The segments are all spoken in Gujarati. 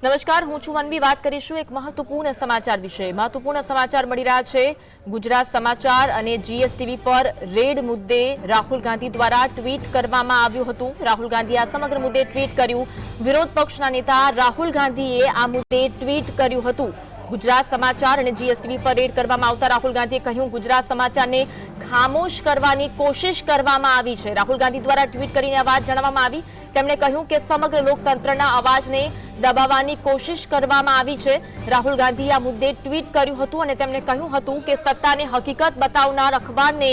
નમસ્કાર, હું છું મનવી। વાત કરીશું એક મહત્વપૂર્ણ સમાચાર વિશે। મહત્વપૂર્ણ સમાચાર મળી રહ્યા છે ગુજરાત સમાચાર અને જીએસટીવી પર રેડ મુદ્દે રાહુલ ગાંધી દ્વારા ટ્વીટ કરવામાં આવ્યું હતું। રાહુલ ગાંધીએ આ સમગ્ર મુદ્દે ટ્વીટ કર્યું। વિરોધ પક્ષના નેતા રાહુલ ગાંધીએ આ મુદ્દે ટ્વીટ કર્યું હતું। ગુજરાત સમાચાર અને જીએસટીવી પર રેડ કરવામાં આવતા રાહુલ ગાંધીએ કહ્યું, ગુજરાત સમાચારને ખામોશ કરવાની કોશિશ કરવામાં આવી છે। રાહુલ ગાંધી દ્વારા ટ્વીટ કરીને આ વાત જણાવવામાં આવી। તેમણે કહ્યું કે સમગ્ર લોકતંત્રના અવાજને દબાવવાની કોશિશ કરવામાં આવી છે। રાહુલ ગાંધીએ આ મુદ્દે ટ્વીટ કર્યું હતું અને તેમણે કહ્યું હતું કે સત્તાને હકીકત બતાવનાર અખબારને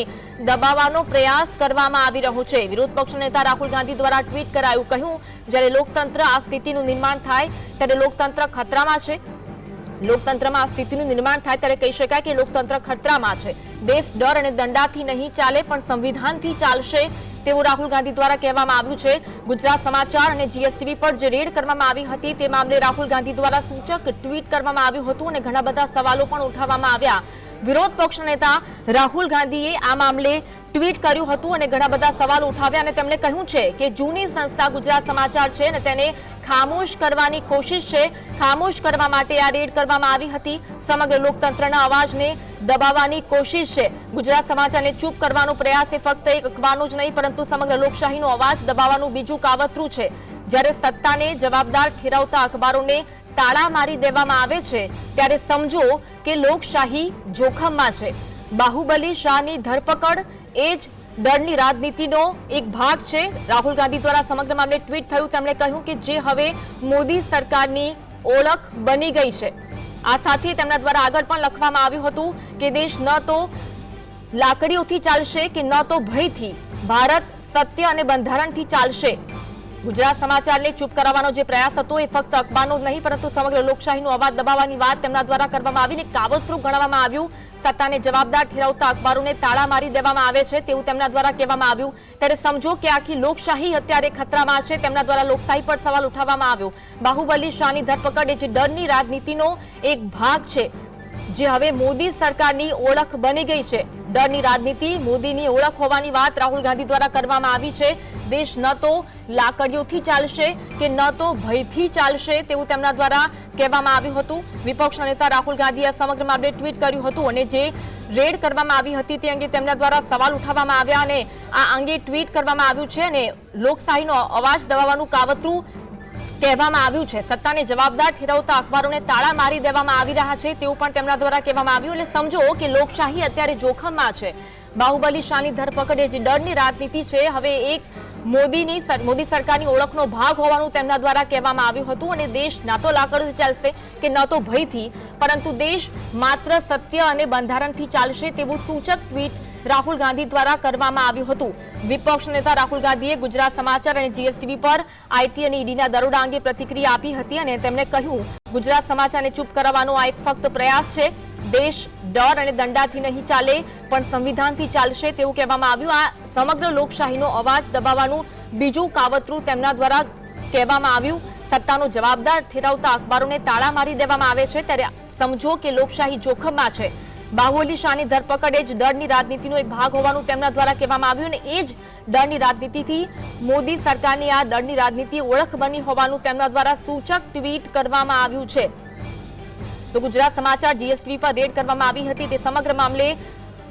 દબાવવાનો પ્રયાસ કરવામાં આવી રહ્યો છે। વિરોધ પક્ષના નેતા રાહુલ ગાંધી દ્વારા ટ્વીટ કરાયું, કહ્યું જ્યારે લોકતંત્ર આ સ્થિતિનું નિર્માણ થાય ત્યારે લોકતંત્ર ખતરામાં છે। લોકતંત્રમાં આ સ્થિતિનું નિર્માણ થાય ત્યારે કહી શકાય કે લોકતંત્ર ખતરામાં છે। દેશ ડર અને દંડાથી નહીં ચાલે પણ સંવિધાનથી ચાલશે તેવું રાહુલ ગાંધી દ્વારા કહેવામાં આવ્યું છે। ગુજરાત સમાચાર અને જીએસટીવી પર જે રેડ કરવામાં આવી હતી તે મામલે રાહુલ ગાંધી દ્વારા સૂચક ટ્વીટ કરવામાં આવ્યું હતું અને ઘણા બધા સવાલો પણ ઉઠાવવામાં આવ્યા। વિરોધ પક્ષના નેતા રાહુલ ગાંધીએ આ મામલે ટ્વીટ કર્યું હતું અને ઘણા બધા સવાલો ઉઠાવ્યા અને તેમણે કહ્યું છે કે જૂની સંસ્થા ગુજરાત સમાચાર છે અને તેને ખામોશ કરવાની કોશિશ છે। ખામોશ કરવા માટે આ રેડ કરવામાં આવી હતી। સમગ્ર લોકતંત્રના અવાજને દબાવવાની કોશિશ છે। ગુજરાત સમાચારને ચૂપ કરવાનો પ્રયાસ એ ફક્ત એક અખબારનો જ નહીં પરંતુ સમગ્ર લોકશાહીનો અવાજ દબાવવાનું બીજું કાવતરું છે। જ્યારે સત્તાને જવાબદાર ઠેરવતા અખબારોને તાળા મારી દેવામાં આવે છે ત્યારે સમજો કે લોકશાહી જોખમમાં છે। બાહુબલી શાહની ધરપકડ એ જ ડરની રાજનીતિનો એક ભાગ છે। રાહુલ ગાંધી દ્વારા સમગ્ર મામલે ટ્વીટ થયું। તેમણે કહ્યું કે જે હવે મોદી સરકારની ઓળખ બની ગઈ છે। આ સાથે તેમના દ્વારા આગળ પણ લખવામાં આવ્યું હતું કે દેશ ન તો લાકડીઓથી ચાલશે કે ન તો ભયથી, ભારત સત્ય અને બંધારણથી ચાલશે। ગુજરાત સમાચારને ચૂપ કરાવવાનો જે પ્રયાસ હતો એ ફક્ત અખબારનો જ નહીં પરંતુ સમગ્ર લોકશાહીનો અવાજ દબાવવાની વાત તેમના દ્વારા કરવામાં આવીને કાવતરું ગણવામાં આવ્યું। સત્તાને જવાબદાર ઠેરવતા અખબારોને તાળા મારી દેવામાં આવે છે તેવું તેમના દ્વારા કહેવામાં આવ્યું। ત્યારે સમજો કે આખી લોકશાહી અત્યારે ખતરામાં છે। તેમના દ્વારા લોકશાહી પર સવાલ ઉઠાવવામાં આવ્યો। બાહુબલી શાહની ધરપકડ એ જે ડરની રાજનીતિનો એક ભાગ છે જે હવે મોદી સરકારની ઓળખ બની ગઈ છે। ડરની રાજનીતિ મોદીની ઓળખ હોવાની વાત રાહુલ ગાંધી દ્વારા કરવામાં આવી છે। દેશ ન તો લાકડીઓથી ચાલશે કે ન તો ભયથી ચાલશે તેવું તેમના દ્વારા કહેવામાં આવ્યું હતું। વિપક્ષના નેતા રાહુલ ગાંધીએ સમગ્ર મામલે ટ્વીટ કર્યું હતું અને જે રેડ કરવામાં આવી હતી તે અંગે તેમના દ્વારા સવાલ ઉઠાવવામાં આવ્યા અને આ અંગે ટ્વીટ કરવામાં આવ્યું છે અને લોકશાહીનો અવાજ દબાવવાનું કાવતરું કહેવામાં આવ્યું છે। સત્તાને જવાબદાર ઠેરવતા અખબારોને તાળા મારી દેવામાં આવી રહ્યા છે તેવું પણ તેમના દ્વારા કહેવામાં આવ્યું। એટલે સમજો કે લોકશાહી અત્યારે જોખમમાં છે। બાહુબલી શાહની ધરપકડ એ જે ડરની રાજનીતિ છે હવે એક મોદી સરકારની ઓળખનો ભાગ હોવાનું તેમના દ્વારા કહેવામાં આવ્યું હતું અને દેશ ના તો લાકડીથી ચાલશે કે ન તો ભયથી પરંતુ દેશ માત્ર સત્ય અને બંધારણથી ચાલશે તેવું સૂચક ટ્વીટ રાહુલ ગાંધી દ્વારા કરવામાં આવ્યું હતું। વિપક્ષ નેતા રાહુલ ગાંધીએ ગુજરાત સમાચાર અને જીએસટીવી પર આઈટી અને ઈડીના દરોડા અંગે પ્રતિક્રિયા આપી હતી અને તેમણે કહ્યું, ગુજરાત સમાચારને ચૂપ કરાવવાનો આ એક ફક્ત પ્રયાસ છે। દેશ ડર અને દંડાથી નહીં ચાલે પણ સંવિધાનથી ચાલશે તેવું કહેવામાં આવ્યું। આ સમગ્ર લોકશાહીનો અવાજ દબાવવાનું બીજું કાવતરું તેમના દ્વારા કહેવામાં આવ્યું। સત્તાનો જવાબદાર ઠેરવતા અખબારોને તાળા મારી દેવામાં આવે છે ત્યારે સમજો કે લોકશાહી જોખમમાં છે। બાહુબલી શાહની ધરપકડ એ જ ડરની રાજનીતિનો એક ભાગ હોવાનું તેમના દ્વારા કહેવામાં આવ્યું અને એ જ ડરની રાજનીતિથી મોદી સરકારની આ ડરની રાજનીતિ ઓળખ બની હોવાનું તેમના દ્વારા સૂચક ટ્વીટ કરવામાં આવ્યું છે। તો ગુજરાત સમાચાર જીએસટીવી પર રેડ કરવામાં આવી હતી તે સમગ્ર મામલે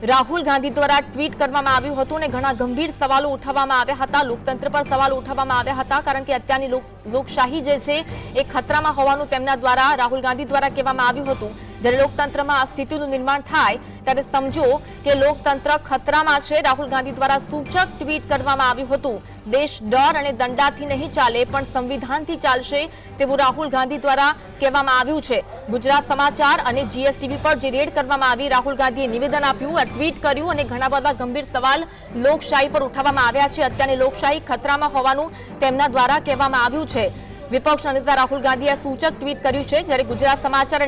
રાહુલ ગાંધી દ્વારા ટ્વીટ કરવામાં આવ્યું હતું અને ઘણા ગંભીર સવાલો ઉઠાવવામાં આવ્યા હતા। લોકતંત્ર પર સવાલો ઉઠાવવામાં આવ્યા હતા કારણ કે અત્યારની લોકશાહી જે છે એ ખતરામાં હોવાનું તેમના દ્વારા રાહુલ ગાંધી દ્વારા કહેવામાં આવ્યું હતું। જ્યારે લોકતંત્રમાં આ સ્થિતિનું નિર્માણ થાય ત્યારે સમજો કે લોકતંત્ર ખતરામાં છે। રાહુલ ગાંધી દ્વારા સૂચક ટ્વીટ કરવામાં આવ્યું હતું। દેશ ડર અને દંડાથી નહીં ચાલે પણ સંવિધાનથી ચાલશે તેવું રાહુલ ગાંધી દ્વારા કહેવામાં આવ્યું છે। ગુજરાત સમાચાર અને જીએસટીવી પર જે રેડ કરવામાં આવી રાહુલ ગાંધીએ નિવેદન આપ્યું, ટ્વીટ કર્યું અને ઘણા બધા ગંભીર સવાલ લોકશાહી પર ઉઠાવવામાં આવ્યા છે। અત્યારની લોકશાહી ખતરામાં હોવાનું તેમના દ્વારા કહેવામાં આવ્યું છે। વિપક્ષના નેતા રાહુલ ગાંધીએ સૂચક ટ્વીટ કર્યું છે। જ્યારે ગુજરાત સમાચાર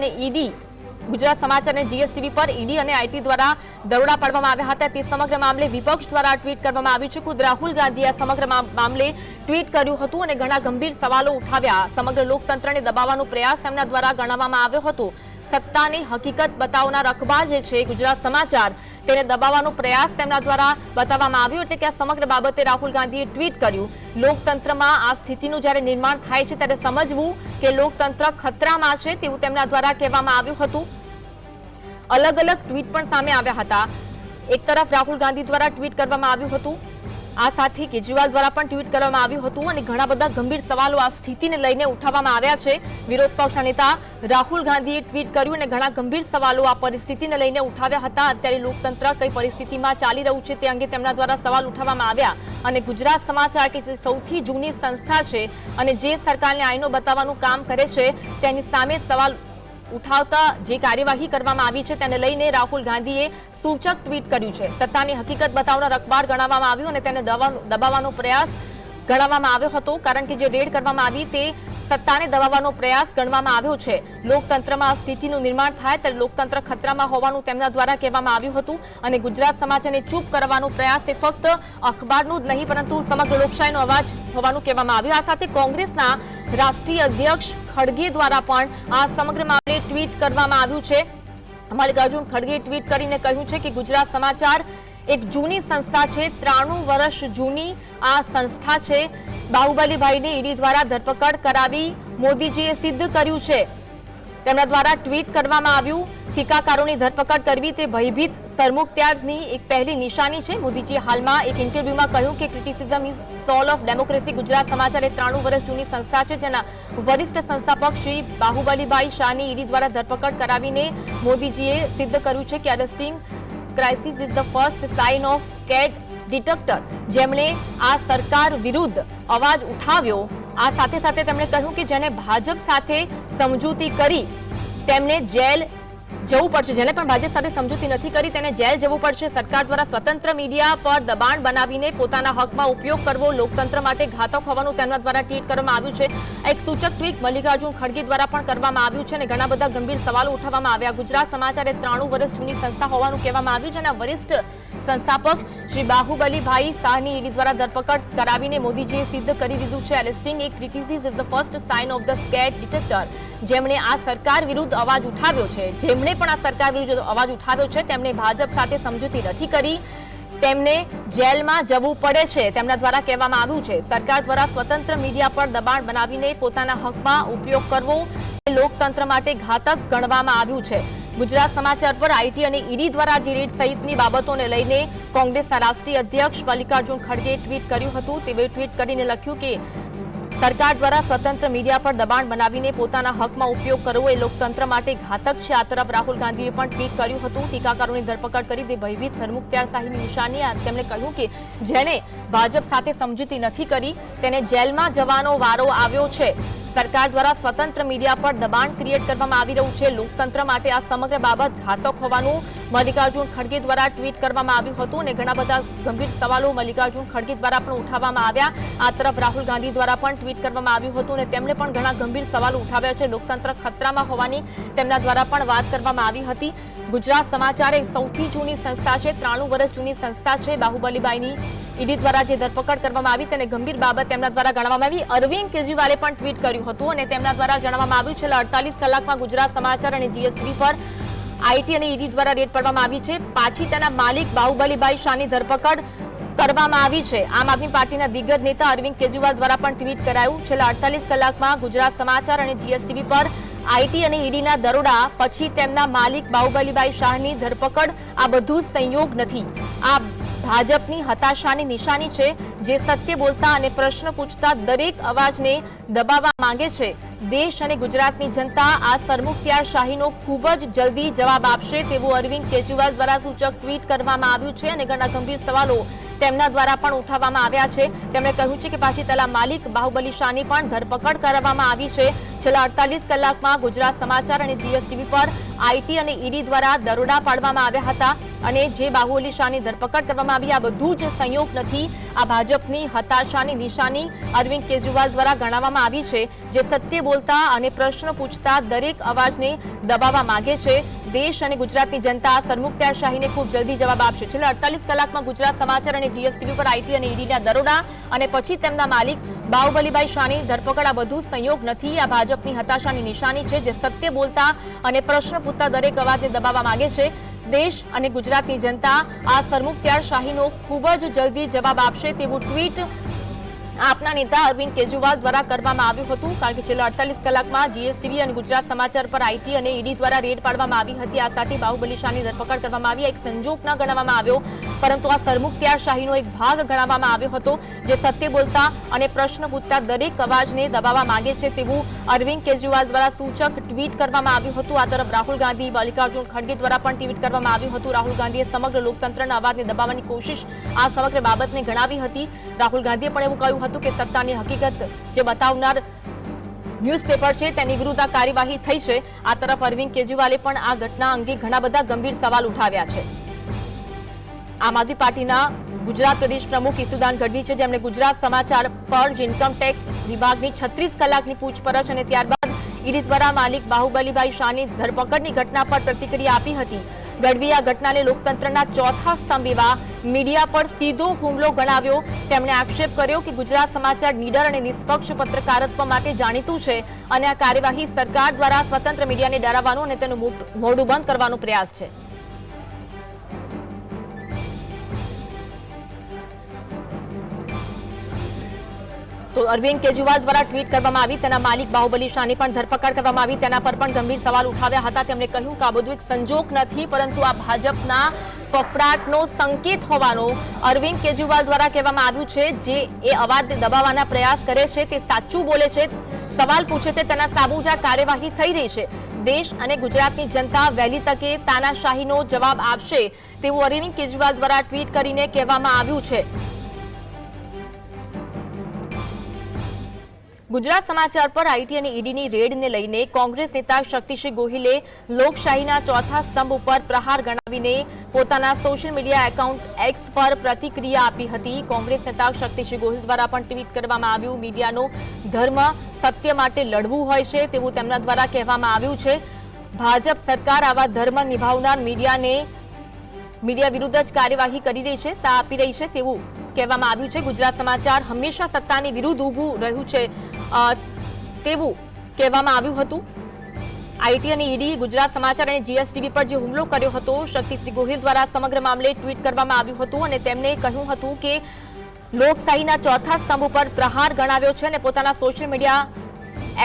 અને જીએસટીવી પર ઈડી અને આઈટી દ્વારા દરોડા પાડવામાં આવ્યા હતા તે સમગ્ર મામલે વિપક્ષ દ્વારા ટ્વીટ કરવામાં આવ્યું છે। ખુદ રાહુલ ગાંધીએ આ સમગ્ર મામલે ટ્વીટ કર્યું હતું અને ઘણા ગંભીર સવાલો ઉઠાવ્યા। સમગ્ર લોકતંત્રને દબાવવાનો પ્રયાસ તેમના દ્વારા ગણવામાં આવ્યો હતો। સત્તાની હકીકત બતાવનાર અખબાર જે છે ગુજરાત સમાચાર તેને દબાવવાનો પ્રયાસ તેમના દ્વારા બતાવવામાં આવ્યો, એટલે કે આ સમગ્ર બાબતે રાહુલ ગાંધીએ ટ્વીટ કર્યું. લોકતંત્રમાં આ સ્થિતિનું જ્યારે નિર્માણ થાય છે ત્યારે સમજવું કે લોકતંત્ર ખતરામાં છે તેવું તેમના દ્વારા કહેવામાં આવ્યું હતું. અલગ અલગ ટ્વીટ પણ સામે આવ્યા હતા. એક તરફ રાહુલ ગાંધી દ્વારા ટ્વીટ કરવામાં આવ્યું હતું, આ સાથે કેજરીવાલ દ્વારા પણ ટ્વીટ કરવામાં આવ્યું હતું અને ઘણા બધા ગંભીર સવાલો આ સ્થિતિને લઈને ઉઠાવવામાં આવ્યા છે. વિરોધ પક્ષના નેતા રાહુલ ગાંધીએ ટ્વીટ કર્યું અને ઘણા ગંભીર સવાલો આ પરિસ્થિતિને લઈને ઉઠાવ્યા હતા. અત્યારે લોકતંત્ર કઈ પરિસ્થિતિમાં ચાલી રહ્યું છે તે અંગે તેમના દ્વારા સવાલ ઉઠાવવામાં આવ્યા અને ગુજરાત સમાચાર કે જે સૌથી જૂની સંસ્થા છે અને જે સરકારને આઈનો બતાવવાનું કામ કરે છે તેની સામે સવાલ ઉઠાવતા જે કાર્યવાહી કરવામાં આવી છે તેને લઈને રાહુલ ગાંધીએ સૂચક ટ્વીટ કર્યું છે. સત્તાની હકીકત બતાવનાર અખબાર ગણાવવામાં આવ્યું અને તેને દબાવવાનો પ્રયાસ ગણાવવામાં આવ્યો હતો, કારણ કે જે રેડ કરવામાં આવી તે સત્તાને દબાવવાનો પ્રયાસ ગણવામાં આવ્યો છે. લોકતંત્રમાં સ્થિતિનું નિર્માણ થાય ત્યારે લોકતંત્ર ખતરામાં હોવાનું તેમના દ્વારા કહેવામાં આવ્યું હતું અને ગુજરાત સમાચારને ચૂપ કરવાનો પ્રયાસ એ ફક્ત અખબારનું જ નહીં પરંતુ સમગ્ર લોકશાહીનો અવાજ હોવાનું કહેવામાં આવ્યું. આ સાથે કોંગ્રેસના રાષ્ટ્રીય અધ્યક્ષ ખડગે દ્વારા પણ આ સમગ્ર મામલે ટ્વીટ કરવામાં આવ્યું છે. મલ્લિકાર્જુન ખડગે ટ્વીટ કરીને કહ્યું છે કે ગુજરાત સમાચાર એક જૂની સંસ્થા છે, 93 વર્ષ જૂની આ સંસ્થા છે. બાહુબલીભાઈની ઈડી દ્વારા ધરપકડ કરાવી મોદીજીએ સિદ્ધ કર્યું છે. તેમના દ્વારા ટ્વીટ કરવામાં આવ્યું, ટીકાકારોની ધરપકડ કરવી તે ભયભીત સરમુખત્યારની એક પહેલી નિશાની છે. મોદીજીએ હાલમાં એક ઇન્ટરવ્યુમાં કહ્યું કે criticism is soul of democracy. Gujarat Samachar એ 93 વર્ષ જૂની સંસ્થા છે જેના વરિષ્ઠ સંસ્થાપક શ્રી બાહુબલીભાઈ શાહની ઈડી દ્વારા ધરપકડ કરાવીને મોદીજીએ સિદ્ધ કર્યું છે કે arresting critics is the first sign of scared dictator. જેમણે આ સરકાર વિરુદ્ધ અવાજ ઉઠાવ્યો, આ સાથે સાથે તેમણે કહ્યું કે જેને ભાજપ સાથે સમજૂતી કરી તેમને જેલ જવું પડશે, જેને પણ ભાજપ સાથે સમજૂતી નથી કરી તેને જેલ જવું પડશે. સરકાર દ્વારા સ્વતંત્ર મીડિયા પર દબાણ બનાવીને પોતાના હકમાં ઉપયોગ કરવો લોકતંત્ર માટે ઘાતક હોવાનું તેમના દ્વારા ટ્વીટ કરવામાં આવ્યું છે. એક સૂચક ટ્વીટ મલ્લિકાર્જુન ખડગે દ્વારા પણ કરવામાં આવ્યું છે અને ઘણા બધા ગંભીર સવાલો ઉઠાવવામાં આવ્યા. ગુજરાત સમાચારે 93 વર્ષ જૂની સંસ્થા હોવાનું કહેવામાં આવ્યું છે અને વરિષ્ઠ સંસ્થાપક શ્રી બાહુબલીભાઈ શાહની ઈડી દ્વારા ધરપકડ કરાવીને મોદીજીએ સિદ્ધ કરી દીધું છે. Arresting a critics is the first sign of the scared dictator. જેમણે આ સરકાર વિરુદ્ધ અવાજ ઉઠાવ્યો છે, જેમણે પણ આ સરકાર વિરુદ્ધ અવાજ ઉઠાવ્યો છે તેમણે ભાજપ સાથે સમજૂતી નથી કરી, તેમને જેલમાં જવું પડે છે તેમના દ્વારા કહેવામાં આવ્યું છે. સરકાર દ્વારા સ્વતંત્ર મીડિયા પર દબાણ બનાવીને પોતાના હકમાં ઉપયોગ કરવો એ લોકતંત્ર માટે ઘાતક ગણવામાં આવ્યું છે. ગુજરાત સમાચાર પર આઈટી અને ઈડી દ્વારા જે રેડ સહિતની બાબતોને લઈને કોંગ્રેસના રાષ્ટ્રીય અધ્યક્ષ મલ્લિકાર્જુન ખડગે ટ્વીટ કર્યું હતું. તેઓએ ટ્વીટ કરીને લખ્યું કે સરકાર દ્વારા સ્વતંત્ર મીડિયા પર દબાણ બનાવીને પોતાના હકમાં ઉપયોગ કરવો એ લોકતંત્ર માટે ઘાતક છે. આ તરફ રાહુલ ગાંધીએ પણ ટ્વીટ કર્યું હતું, ટીકાકારોની ધરપકડ કરી તે ભયભીત સરમુખત્યારશાહીની નિશાની. તેમણે કહ્યું કે જેને ભાજપ સાથે સમજૂતી નથી કરી તેને જેલમાં જવાનો વારો આવ્યો છે. સરકાર દ્વારા સ્વતંત્ર મીડિયા પર દબાણ ક્રિએટ કરવામાં આવી રહ્યું છે. લોકતંત્ર માટે આ સમગ્ર બાબત ઘાતક હોવાનું મલ્લિકાર્જુન ખડગે દ્વારા ટ્વીટ કરવામાં આવ્યું હતું અને ઘણા બધા ગંભીર સવાલો મલ્લિકાર્જુન ખડગે દ્વારા પણ ઉઠાવવામાં આવ્યા. આ તરફ રાહુલ ગાંધી દ્વારા પણ ટ્વીટ કરવામાં આવ્યું હતું અને તેમણે પણ ઘણા ગંભીર સવાલો ઉઠાવ્યા છે. લોકતંત્ર ખતરામાં હોવાની તેમના દ્વારા પણ વાત કરવામાં આવી હતી. ગુજરાત સમાચાર એ સૌથી જૂની સંસ્થા છે, 93 વર્ષ જૂની સંસ્થા છે. બાહુબલીબાઈની ઈડી દ્વારા જે ધરપકડ કરવામાં આવી તેને ગંભીર બાબત તેમના દ્વારા ગણવામાં આવી. અરવિંદ કેજરીવાલે પણ ટ્વીટ કર્યું હતું અને તેમના દ્વારા જણાવવામાં આવ્યું છેલ્લા 48 કલાકમાં ગુજરાત સમાચાર અને જીએસટીવી પર આઈટી અને ઈડી દ્વારા રેડ પાડવામાં આવી છે. પાછી તેના માલિક બાહુબલીભાઈ શાહની ધરપકડ કરવામાં આવી છે. આમ આદમી પાર્ટીના દિગ્ગજ નેતા અરવિંદ કેજરીવાલ દ્વારા પણ ટ્વીટ કરાયું. છેલ્લા 48 કલાકમાં ગુજરાત સમાચાર અને જીએસટીવી પર આઈટી અને ઈડીના દરોડા પછી તેમના માલિક બાહુબલીભાઈ શાહની ધરપકડ. આ બધું સંયોગ નથી, આ ભાજપની હતાશાની નિશાની છે, જે સત્ય બોલતા અને પ્રશ્ન પૂછતા દરેક અવાજને દબાવવા માંગે છે. દેશ અને ગુજરાતની જનતા આ સરમુખત્યારશાહીનો ખૂબ જ જલ્દી જવાબ આપશે તેવું અરવિંદ કેજરીવાલ દ્વારા સૂચક ટ્વીટ કરવામાં આવ્યું છે અને ઘણા ગંભીર સવાલો તેમના દ્વારા પણ ઉઠાવવામાં આવ્યા છે. તેમણે કહ્યું છે કે પાછી તેના માલિક બાહુબલી શાહની પણ ધરપકડ કરવામાં આવી છે. છેલ્લા 48 કલાકમાં ગુજરાત સમાચાર અને જીએસટીવી પર આઈટી અને ઈડી દ્વારા દરોડા પાડવામાં આવ્યા હતા. અને જે બાહુબલી શાહની ધરપકડ કરવામાં આવી આ બધું જ સંયોગ નથી, આ ભાજપની હતાશાની નિશાની અરવિંદ કેજરીવાલ દ્વારા ગણાવવામાં આવી છે, જે સત્ય બોલતા અને પ્રશ્ન પૂછતા દરેક અવાજને દબાવવા માંગે છે। દેશ અને ગુજરાતની જનતા સરમુખત્યારશાહીને ખૂબ જલ્દી જવાબ આપશે। છેલ્લા 48 કલાકમાં ગુજરાત સમાચાર અને જીએસટીવી પર આઈટી અને ઈડીના દરોડા અને પછી તેમના માલિક બાહુબલીભાઈ શાહની ધરપકડ આ બધું સંયોગ નથી, આ ભાજપની હતાશાની નિશાની છે, જે સત્ય બોલતા અને પ્રશ્ન પૂછતા દરેક અવાજને દબાવવા માંગે છે। દેશ અને ગુજરાતની જનતા આ સરમુખત્યારશાહીનો ખૂબ જ જલ્દી જવાબ આપશે તેવું ટ્વીટ આપના નેતા અરવિંદ કેજરીવાલ દ્વારા કરવામાં આવ્યું હતું, કારણ કે છેલ્લા 48 કલાકમાં જીએસટીવી અને ગુજરાત સમાચાર પર આઈટી અને ઈડી દ્વારા રેડ પાડવામાં આવી હતી। આ સાથે બાહુબલી શાહની ધરપકડ કરવામાં આવી, એક સંજોગ ન ગણવામાં આવ્યો, પરંતુ આ સરમુખત્યારશાહીનો એક ભાગ ગણવામાં આવ્યો હતો, જે સત્ય બોલતા અને પ્રશ્ન પૂછતા દરેક અવાજને દબાવવા માંગે છે તેવું અરવિંદ કેજરીવાલ દ્વારા સૂચક ટ્વીટ કરવામાં આવ્યું હતું। આ તરફ રાહુલ ગાંધી, મલ્લિકાર્જુન ખડગે દ્વારા પણ ટ્વીટ કરવામાં આવ્યું હતું। રાહુલ ગાંધીએ સમગ્ર લોકતંત્રના અવાજને દબાવવાની કોશિશ આ સમગ્ર બાબતને ગણાવી હતી। રાહુલ ગાંધીએ પણ એવું કહ્યું હતું કે સત્તાની હકીકત જે બતાવનાર ન્યૂઝપેપર છે તેની વિરુદ્ધ આ કાર્યવાહી થઈ છે। આ તરફ અરવિંદ કેજરીવાલે પણ આ ઘટના અંગે ઘણા બધા ગંભીર સવાલ ઉઠાવ્યા છે। આમ આદમી પાર્ટીના ગુજરાત પ્રદેશ પ્રમુખ ઈસુદાન ગઢવી છે, જેમણે ગુજરાત સમાચાર પર ઇન્કમ ટેક્સ વિભાગની 36 કલાકની પૂછપરછ અને ત્યારબાદ ઈડી દ્વારા માલિક બાહુબલીભાઈ શાહની ધરપકડની ઘટના પર પ્રતિક્રિયા આપી હતી। ગઢવીએ આ ઘટનાને લોકતંત્રના ચોથા સ્તંભ એવા મીડિયા પર સીધો હુમલો ગણાવ્યો। તેમણે આક્ષેપ કર્યો કે ગુજરાત સમાચાર નીડર અને નિષ્પક્ષ પત્રકારત્વ માટે જાણીતું છે અને આ કાર્યવાહી સરકાર દ્વારા સ્વતંત્ર મીડિયાને ડરાવવાનો અને તેનું મોઢું બંધ કરવાનો પ્રયાસ છે। તો અરવિંદ કેજરીવાલ દ્વારા ટ્વીટ કરવામાં આવી, તેના માલિક બાહુબલી શાહની પણ ધરપકડ કરવામાં આવી, તેના પર પણ ગંભીર સવાલ ઉઠાવ્યા હતા। તેમણે કહ્યું કે આ બધું એક સંજોગ નથી, પરંતુ આ ભાજપના ફફડાટનો સંકેત હોવાનું અરવિંદ કેજરીવાલ દ્વારા કહેવામાં આવ્યું છે। જે એ અવાજને દબાવવાના પ્રયાસ કરે છે તે સાચું બોલે છે, સવાલ પૂછે છે તેના સાબુજા કાર્યવાહી થઈ રહી છે। દેશ અને ગુજરાતની જનતા વહેલી તકે તાનાશાહીનો જવાબ આપશે તેવું અરવિંદ કેજરીવાલ દ્વારા ટ્વીટ કરીને કહેવામાં આવ્યું છે। ગુજરાત સમાચાર પર આઈટી અને ઈડીની રેડને લઈને કોંગ્રેસ નેતા શક્તિસિંહ ગોહિલે લોકશાહીના ચોથા સ્તંભ ઉપર પ્રહાર ગણાવીને પોતાના સોશિયલ મીડિયા એકાઉન્ટ એક્સ પર પ્રતિક્રિયા આપી હતી। કોંગ્રેસ નેતા શક્તિસિંહ ગોહિલ દ્વારા પણ ટ્વીટ કરવામાં આવ્યું, મીડિયાનો ધર્મ સત્ય માટે લડવું હોય છે તેવું તેમના દ્વારા કહેવામાં આવ્યું છે। ભાજપ સરકાર આવા ધર્મ નિભાવનાર મીડિયા વિરુદ્ધ જ કાર્યવાહી કરી રહી છે, સા આપી રહી છે તેવું કહેવામાં આવ્યું છે। ગુજરાત સમાચાર હંમેશા સત્તાની વિરુદ્ધ ઊભું રહ્યું છે તેવું કહેવામાં આવ્યું હતું। આઈટી અને ઈડી ગુજરાત સમાચાર અને જીએસટીવી પર જે હુમલો કર્યો હતો, શક્તિસિંહ ગોહિલ દ્વારા સમગ્ર મામલે ટ્વીટ કરવામાં આવ્યું હતું અને તેમણે કહ્યું હતું કે લોકશાહીના ચોથા સ્તંભ ઉપર પ્રહાર ગણાવ્યો છે અને પોતાના સોશિયલ મીડિયા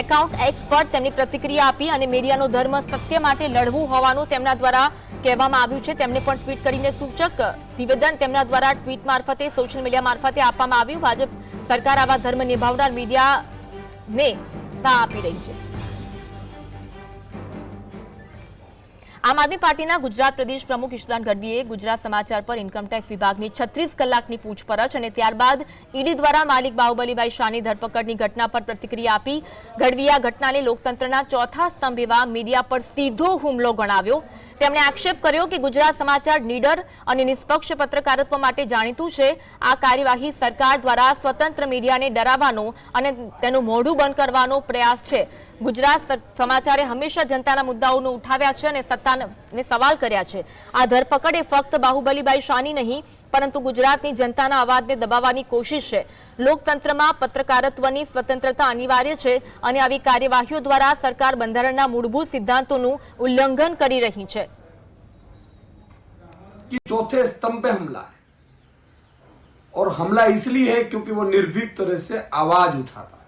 એકાઉન્ટ એક્સ પર તેમની પ્રતિક્રિયા આપી અને મીડિયાનો ધર્મ સત્ય માટે લડવું હોવાનું તેમના દ્વારા કહેવામાં આવ્યું છે। તેમણે પણ ટ્વીટ કરીને સૂચક નિવેદન તેમના દ્વારા ટ્વીટ મારફતે સોશિયલ મીડિયા મારફતે આપવામાં આવ્યું। ભાજપ સરકાર આવા ધર્મ નિભાવનાર મીડિયાને તા આપી રહી છે। આમ આદમી પાર્ટીના ગુજરાત પ્રદેશ પ્રમુખ ઈસુદાન ગઢવીએ ગુજરાત સમાચાર પર ઇન્કમટેક્સ વિભાગની 36 કલાકની પૂછપરછ અને ત્યારબાદ ઈડી દ્વારા માલિક બાહુબલીભાઈ શાહની ધરપકડની ઘટના પર પ્રતિક્રિયા આપી। ગઢવીએ આ ઘટનાને લોકતંત્રના ચોથા સ્તંભ એવા મીડિયા પર સીધો હુમલો ગણાવ્યો। તેમણે આક્ષેપ કર્યો કે ગુજરાત સમાચાર નીડર અને નિષ્પક્ષ પત્રકારત્વ માટે જાણીતું છે। આ કાર્યવાહી સરકાર દ્વારા સ્વતંત્ર મીડિયાને ડરાવવાનો અને તેનું મોઢું બંધ કરવાનો પ્રયાસ છે। ગુજરાત સમાચારે હંમેશા જનતાના મુદ્દાઓને ઉઠાવ્યા છે અને સત્તાને સવાલ કર્યા છે। આ ધરપકડ એ ફક્ત બાહુબલીભાઈ શાહની નહીં, પરંતુ ગુજરાતની જનતાના અવાજને દબાવવાની કોશિશ છે। લોકતંત્રમાં પત્રકારત્વની સ્વતંત્રતા અનિવાર્ય છે અને આવી કાર્યવાહીઓ દ્વારા સરકાર બંધારણના મૂળભૂત સિદ્ધાંતોનું ઉલ્લંઘન કરી રહી છે। चौथे स्तंभ पे हमला है और हमला इसलिए है क्योंकि वो निर्भीक तरह से आवाज उठाता है।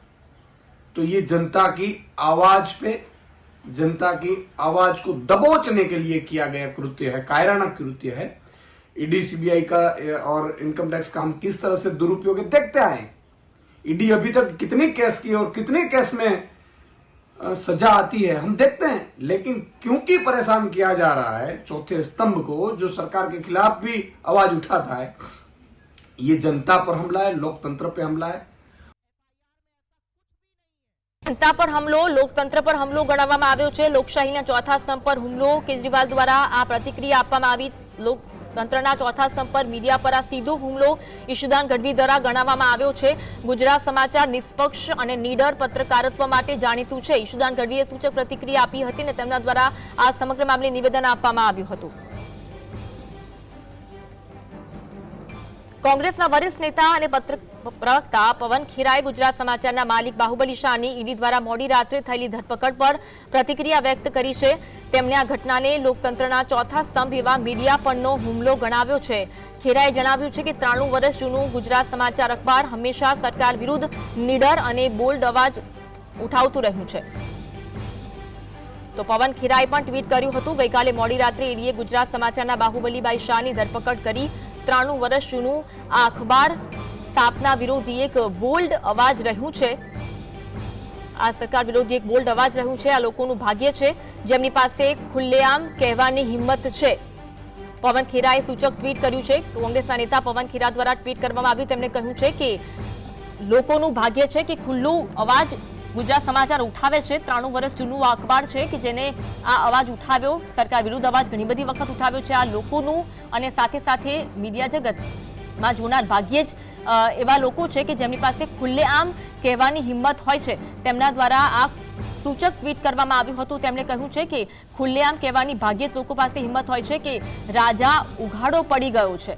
तो ये जनता की आवाज पे, जनता की आवाज को दबोचने के लिए किया गया कृत्य है, कायराना कृत्य है। ईडी सीबीआई का और इनकम टैक्स का हम किस तरह से दुरुपयोग देखते आए। ईडी अभी तक कितने केस किए और कितने केस में सजा आती है हम देखते हैं, लेकिन क्योंकि परेशान किया जा रहा है चौथे स्तंभ को, जो सरकार के खिलाफ भी आवाज उठाता है, ये जनता पर हमला है, लोकतंत्र पे हमला है। जनता पर हमलो, लोकतंत्र पर हमलो गणावવામાં આવ્યો છે। લોકશાહીના ચોથા સ્તંભ પર હુમલો, કેજરીવાલ દ્વારા આ પ્રતિક્રિયા આપવામાં આવી। તંત્રના ચોથા સ્તંભ પર મીડિયા પર આ સીધો હુમલો ઈશુદાન ગઢવી દ્વારા ગણાવવામાં આવ્યો છે. ગુજરાત સમાચાર નિષ્પક્ષ અને નીડર પત્રકારત્વ માટે જાણીતું છે. ઈશુદાન ગઢવીએ સૂચક પ્રતિક્રિયા આપી હતી અને તેમના દ્વારા આ સમગ્ર મામલે નિવેદન આપવામાં આવ્યું હતું. કોંગ્રેસના વરિષ્ઠ નેતા અને પ્રવક્તા પવન ખેરાએ ગુજરાત સમાચારના માલિક બાહુબલી શાહની ઈડી દ્વારા મોડી રાત્રે થયેલી ધરપકડ પર પ્રતિક્રિયા વ્યક્ત કરી છે. તેમણે આ ઘટનાને લોકતંત્રના ચોથા સ્તંભ એવા મીડિયા પરનો હુમલો ગણાવ્યો છે. ખેરાએ જણાવ્યું છે કે 93 વર્ષ જૂનું ગુજરાત સમાચાર અખબાર હંમેશા સરકાર વિરુદ્ધ નીડર અને બોલ્ડ અવાજ ઉઠાવતું રહ્યું છે. તો પવન ખેરાએ પણ ટ્વીટ કર્યું હતું, ગઈકાલે મોડી રાત્રે ઈડીએ ગુજરાત સમાચારના બાહુબલીભાઈ શાહની ધરપકડ કરી. 93 વર્ષ જૂનું આ અખબાર સ્થાપના વિરોધી એક બોલ્ડ અવાજ રહ્યું છે. આ સરકાર વિરોધી એક બોલ્ડ અવાજ રહ્યું છે. આ લોકોનું ભાગ્ય છે જેમની પાસે ખુલ્લેઆમ કહેવાની હિંમત છે. પવન ખેરાએ સૂચક ટ્વીટ કર્યું છે. કોંગ્રેસના નેતા પવન ખેરા દ્વારા ટ્વીટ કરવામાં આવ્યું. તેમણે કહ્યું છે કે લોકોનું ભાગ્ય છે કે ખુલ્લું અવાજ ગુજરાત સમાચાર ઉઠાવે છે. 93 વર્ષ જૂનું આ અખબાર છે કે જેને આ અવાજ ઉઠાવ્યો, સરકાર વિરુદ્ધ અવાજ ઘણી બધી વખત ઉઠાવ્યો છે. આ લોકોનું અને સાથે સાથે મીડિયા જગતમાં જોનાર ભાગ્યે જ એવા લોકો છે કે જેમની પાસે ખુલ્લેઆમ કહેવાની હિંમત હોય છે. તેમના દ્વારા આ સૂચક ટ્વીટ કરવામાં આવ્યું હતું. તેમણે કહ્યું છે કે ખુલ્લેઆમ કહેવાની ભાગ્યે જ લોકો પાસે હિંમત હોય છે કે રાજા ઉઘાડો પડી ગયો છે.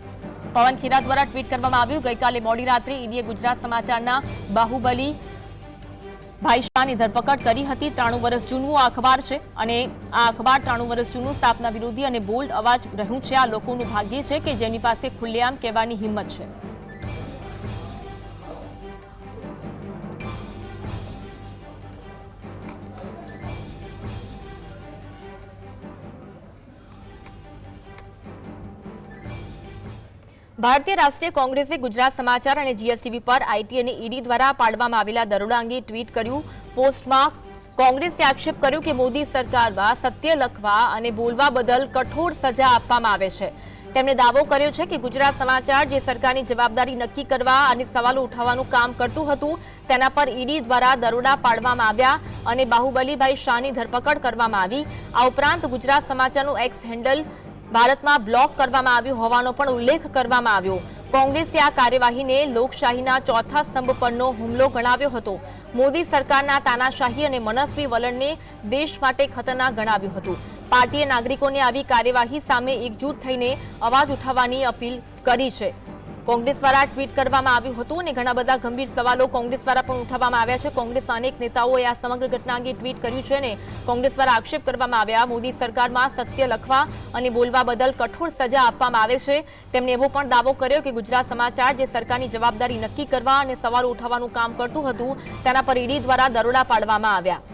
પવન ખેરા દ્વારા ટ્વીટ કરવામાં આવ્યું. ગઈકાલે મોડી રાત્રે ઈડીએ ગુજરાત સમાચારના બાહુબલી ભાઈ શાહની ધરપકડ કરી હતી. 93 વર્ષ જૂનું આ અખબાર છે અને આ અખબાર 93 વર્ષ જૂનું સ્થાપના વિરોધી અને બોલ્ડ અવાજ રહ્યું છે. આ લોકોનું ભાગ્ય છે કે જેની પાસે ખુલ્લેઆમ કહેવાની હિંમત છે. ભારતીય રાષ્ટ્રીય કોંગ્રેસે ગુજરાત સમાચાર અને જીએસટીવી પર આઈટી અને ઈડી દ્વારા પાડવામાં આવેલા દરોડા અંગે ટ્વીટ કર્યું. પોસ્ટમાં કોંગ્રેસે આક્ષેપ કર્યો કે મોદી સરકારમાં સત્ય લખવા અને બોલવા બદલ કઠોર સજા આપવામાં આવે છે. તેમણે દાવો કર્યો છે કે ગુજરાત સમાચાર જે સરકારની જવાબદારી નક્કી કરવા અને સવાલો ઉઠાવવાનું કામ કરતું હતું તેના પર ઈડી દ્વારા દરોડા પાડવામાં આવ્યા અને બાહુબલીભાઈ શાહની ધરપકડ કરવામાં આવી. આ ઉપરાંત ગુજરાત સમાચારનું એક્સ હેન્ડલ ભારતમાં બ્લોક કરવામાં આવ્યું હોવાનો પણ ઉલ્લેખ કરવામાં આવ્યો. કોંગ્રેસે આ કાર્યવાહીને લોકશાહીના ચોથા સ્તંભ પરનો હુમલો ગણાવ્યો હતો. મોદી સરકારના તાનાશાહી અને મનસ્વી વલણને દેશ માટે ખતરનાક ગણાવ્યું હતું. પાર્ટીએ નાગરિકોને આવી કાર્યવાહી સામે એકજૂટ થઈને અવાજ ઉઠાવવાની અપીલ કરી છે. કોંગ્રેસ દ્વારા ટ્વીટ કરવામાં આવ્યું હતું અને ઘણા બધા ગંભીર સવાલો કોંગ્રેસ દ્વારા પણ ઉઠાવવામાં આવ્યા છે. કોંગ્રેસના અનેક નેતાઓએ આ સમગ્ર ઘટના અંગે ટ્વીટ કર્યું છે અને કોંગ્રેસ દ્વારા આક્ષેપ કરવામાં આવ્યા મોદી સરકારમાં સત્ય લખવા અને બોલવા બદલ કઠોર સજા આપવામાં આવે છે. તેમણે એવો પણ દાવો કર્યો કે ગુજરાત સમાચાર જે સરકારની જવાબદારી નક્કી કરવા અને સવાલો ઉઠાવવાનું કામ કરતું હતું તેના પર ઈડી દ્વારા દરોડા પાડવામાં આવ્યા.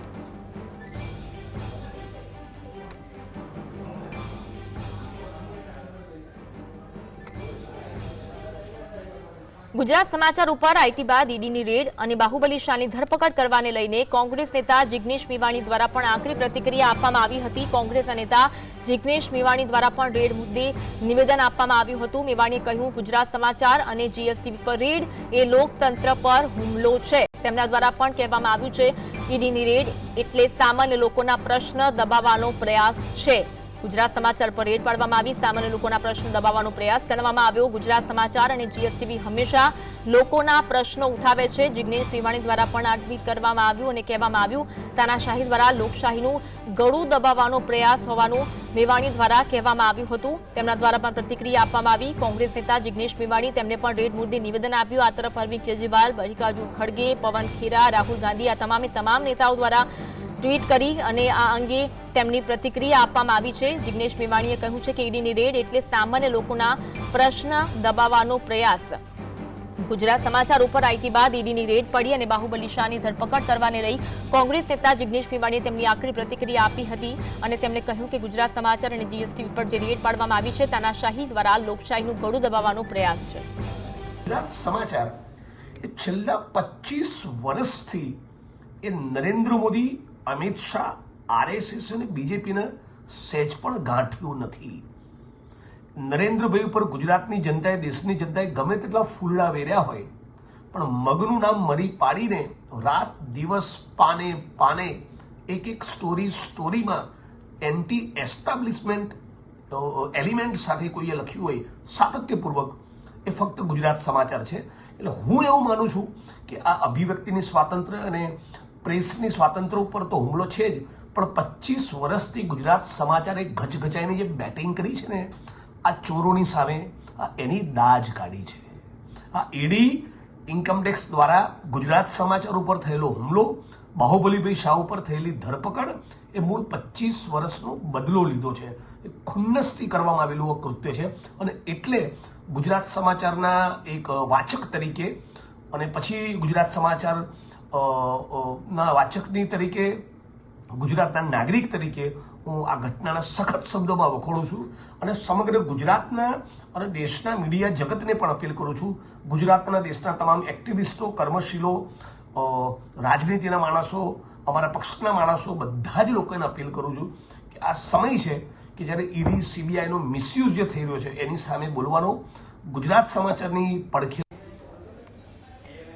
ગુજરાત સમાચાર ઉપર આઈટી બાદ ઈડીની રેડ અને બાહુબલી શાહની ધરપકડ કરવાને લઈને કોંગ્રેસ નેતા જિગ્નેશ મેવાણી દ્વારા પણ આકરી પ્રતિક્રિયા આપવામાં આવી હતી. કોંગ્રેસના નેતા જિગ્નેશ મેવાણી દ્વારા પણ રેડ મુદ્દે નિવેદન આપવામાં આવ્યું હતું. મેવાણીએ કહ્યું ગુજરાત સમાચાર અને જીએસટીવી પર રેડ એ લોકતંત્ર પર હુમલો છે. તેમના દ્વારા પણ કહેવામાં આવ્યું છે ઈડીની રેડ એટલે સામાન્ય લોકોના પ્રશ્ન દબાવવાનો પ્રયાસ છે. ગુજરાત સમાચાર પર રેડ પાડવામાં આવી, સામાન્ય લોકોના પ્રશ્નો દબાવવાનો પ્રયાસ કરવામાં આવ્યો. ગુજરાત સમાચાર અને જીએસટીવી હંમેશા લોકોના પ્રશ્નો ઉઠાવે છે. જિગ્નેશ મેવાણી દ્વારા પણ આ ટ્વીટ કરવામાં આવ્યું અને કહેવામાં આવ્યું તાનાશાહી દ્વારા લોકશાહીનું ગળું દબાવવાનો પ્રયાસ હોવાનું મેવાણી દ્વારા કહેવામાં આવ્યું હતું. તેમના દ્વારા પણ પ્રતિક્રિયા આપવામાં આવી. કોંગ્રેસ નેતા જિગ્નેશ મેવાણી તેમને પણ રેડ મુદ્દે નિવેદન આપ્યું. આ તરફ અરવિંદ કેજરીવાલ, મલ્લિકાર્જુન ખડગે, પવન ખેરા, રાહુલ ગાંધી આ તમામ નેતાઓ દ્વારા ટ્વીટ કરી અને આ અંગે તેમની પ્રતિક્રિયા આપવામાં આવી છે. જિગ્નેશ મેવાણીએ કહ્યું છે કે ઈડીની રેડ એટલે સામાન્ય લોકોના પ્રશ્ન દબાવવાનો પ્રયાસ. ગુજરાત સમાચાર ઉપર આઈટી બાદ ઈડીની રેડ પડી અને બાહુબલી શાહની ધરપકડ કરવાને લઈ કોંગ્રેસ નેતા જિગ્નેશ મેવાણીએ તેમની આકરી પ્રતિક્રિયા આપી હતી અને તેમણે કહ્યું કે ગુજરાત સમાચાર અને જીએસટીવી પર જે રેડ પાડવામાં આવી છે તાનાશાહી દ્વારા લોકશાહીનું ગળું દબાવવાનો પ્રયાસ છે. ગુજરાત સમાચાર એ છેલ્લા 25 વર્ષથી એ નરેન્દ્ર મોદી, અમિત શાહ, આરએસએસ અને બીજેપીને સહેજ પણ ગાંઠ્યું નથી. નરેન્દ્રભાઈ ઉપર ગુજરાતની જનતાએ, દેશની જનતાએ ગમે તેટલા ફૂલડા વેર્યા હોય પણ મગનું નામ મરી પાડીને રાત દિવસ પાને એક સ્ટોરીમાં એન્ટી એસ્ટાબ્લિશમેન્ટ એલિમેન્ટ સાથે કોઈએ લખ્યું હોય સાતત્યપૂર્વક, એ ફક્ત ગુજરાત સમાચાર છે. એટલે હું એવું માનું છું કે આ અભિવ્યક્તિની સ્વાતંત્ર્ય અને પ્રેસની સ્વાતંત્ર્ય ઉપર તો હુમલો છે જ, પણ 25 વર્ષથી ગુજરાત સમાચારે ગચગચાઈને જે બેટિંગ કરી છે ને, આ ચોરોની સામે એની દાજ કાઢી છે. આ ઈડી ઇન્કમટેક્સ દ્વારા ગુજરાત સમાચાર ઉપર થયેલો હુમલો, બાહુબલીભાઈ શાહ ઉપર થયેલી ધરપકડ, એ મૂળ 25 વર્ષનો બદલો લીધો છે. એ ખુન્નસથી કરવામાં આવેલું કૃત્ય છે. અને એટલે ગુજરાત સમાચારના એક વાચક તરીકે અને પછી ગુજરાત સમાચાર ના વાચકની તરીકે, ગુજરાતના નાગરિક તરીકે હું આ ઘટનાના સખત શબ્દોમાં વખોડું છું અને સમગ્ર ગુજરાતના અને દેશના મીડિયા જગતને પણ અપીલ કરું છું, ગુજરાતના દેશના તમામ એક્ટિવિસ્ટો, કર્મશીલો, રાજનીતિના માણસો, અમારા પક્ષના માણસો, બધા જ લોકોને અપીલ કરું છું કે આ સમય છે કે જ્યારે ઈડી સીબીઆઈનો મિસયુઝ જે થઈ રહ્યો છે એની સામે બોલવાનો. ગુજરાત સમાચારની પડખે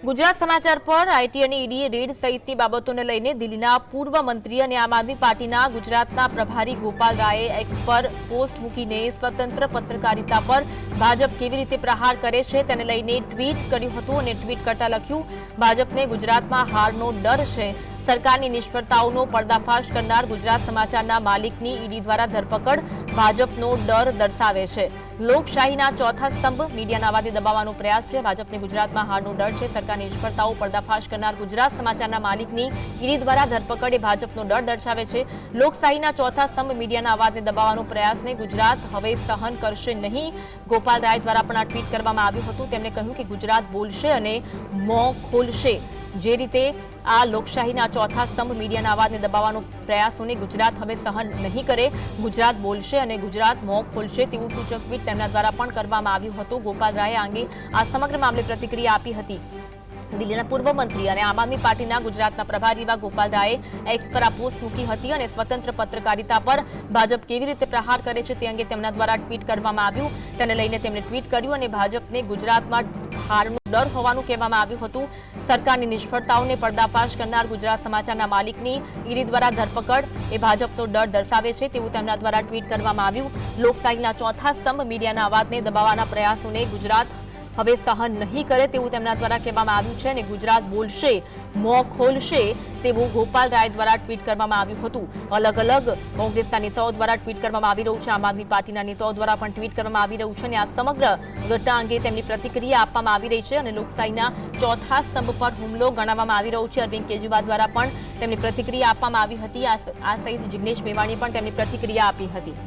ગુજરાત સમાચાર પર આઈટી અને ઈડીએ રેડ સહિતની બાબતોને લઈને દિલ્હીના પૂર્વ મંત્રી અને આમ આદમી પાર્ટીના ગુજરાતના પ્રભારી ગોપાલ રાયે એક્સ પર પોસ્ટ મૂકીને સ્વતંત્ર પત્રકારિતા પર ભાજપ કેવી રીતે પ્રહાર કરે છે તેને લઈને ટ્વીટ કર્યું હતું અને ટ્વીટ કરતા લખ્યું, ભાજપને ગુજરાતમાં હારનો ડર છે. સરકારની નિષ્ફળતાઓનો પર્દાફાશ કરનાર ગુજરાત સમાચારના માલિકની ઈડી દ્વારા ધરપકડ ભાજપનો ડર દર્શાવે છે. લોકશાહીના ચોથા સ્તંભ મીડિયાના અવાજને દબાવવાનો પ્રયાસ છે. ભાજપને ગુજરાતમાં હારનો ડર છે. સરકારની નિષ્ફળતાઓ પર્દાફાશ કરનાર ગુજરાત સમાચારના માલિકની ઈડી દ્વારા ધરપકડ એ ભાજપનો ડર દર્શાવે છે. લોકશાહીના ચોથા સ્તંભ મીડિયાના અવાજને દબાવવાનો પ્રયાસને ગુજરાત હવે સહન કરશે નહીં. ગોપાલ રાય દ્વારા પણ આ ટ્વીટ કરવામાં આવ્યું હતું. તેમણે કહ્યું કે ગુજરાત બોલશે અને મોં ખોલશે. જે રીતે આ લોકશાહીના ચોથા સ્તંભ મીડિયાના અવાજને દબાવવાનો પ્રયાસોને ગુજરાત હવે સહન નહીં કરે. ગુજરાત બોલશે અને ગુજરાત મોં ખોલશે તેવું સૂચક ટ્વીટ તેમના દ્વારા પણ કરવામાં આવ્યું હતું. ગોપાલ રાયે આ અંગે આ સમગ્ર મામલે પ્રતિક્રિયા આપી હતી. દિલ્હીના પૂર્વ મંત્રી અને આમ આદમી પાર્ટીના ગુજરાતના પ્રભારી એવા ગોપાલ રાયે એક્સ પર આ પોસ્ટ મૂકી હતી અને સ્વતંત્ર પત્રકારિતા પર ભાજપ કેવી રીતે પ્રહાર કરે છે તે અંગે તેમના દ્વારા ટ્વીટ કરવામાં આવ્યું. તેને લઈને તેમણે ટ્વીટ કર્યું અને ભાજપને ગુજરાતમાં હારનો ડર હોવાનું કહેવામાં આવ્યું હતું. સરકારની નિષ્ફળતાઓને પર્દાફાશ કરનાર ગુજરાત સમાચારના માલિકની ઈડી દ્વારા ધરપકડ એ ભાજપનો ડર દર્શાવે છે તેવું તેમના દ્વારા ટ્વીટ કરવામાં આવ્યું. લોકશાહીના ચોથા સ્તંભ મીડિયાના અવાજને દબાવવાના પ્રયાસોને ગુજરાત હવે સહન નહીં કરે તેવું તેમના દ્વારા કહેવામાં આવ્યું છે અને ગુજરાત બોલશે, મોં ખોલશે તેવું ગોપાલ રાય દ્વારા ટ્વીટ કરવામાં આવ્યું હતું. અલગ અલગ કોંગ્રેસના નેતાઓ દ્વારા ટ્વીટ કરવામાં આવી રહ્યું છે, આમ આદમી પાર્ટીના નેતાઓ દ્વારા પણ ટ્વીટ કરવામાં આવી રહ્યું છે અને આ સમગ્ર ઘટના અંગે તેમની પ્રતિક્રિયા આપવામાં આવી રહી છે અને લોકશાહીના ચોથા સ્તંભ પર હુમલો ગણાવવામાં આવી રહ્યો છે. અરવિંદ કેજરીવાલ દ્વારા પણ તેમની પ્રતિક્રિયા આપવામાં આવી હતી. આ સહિત જિગ્નેશ મેવાણીએ પણ તેમની પ્રતિક્રિયા આપી હતી.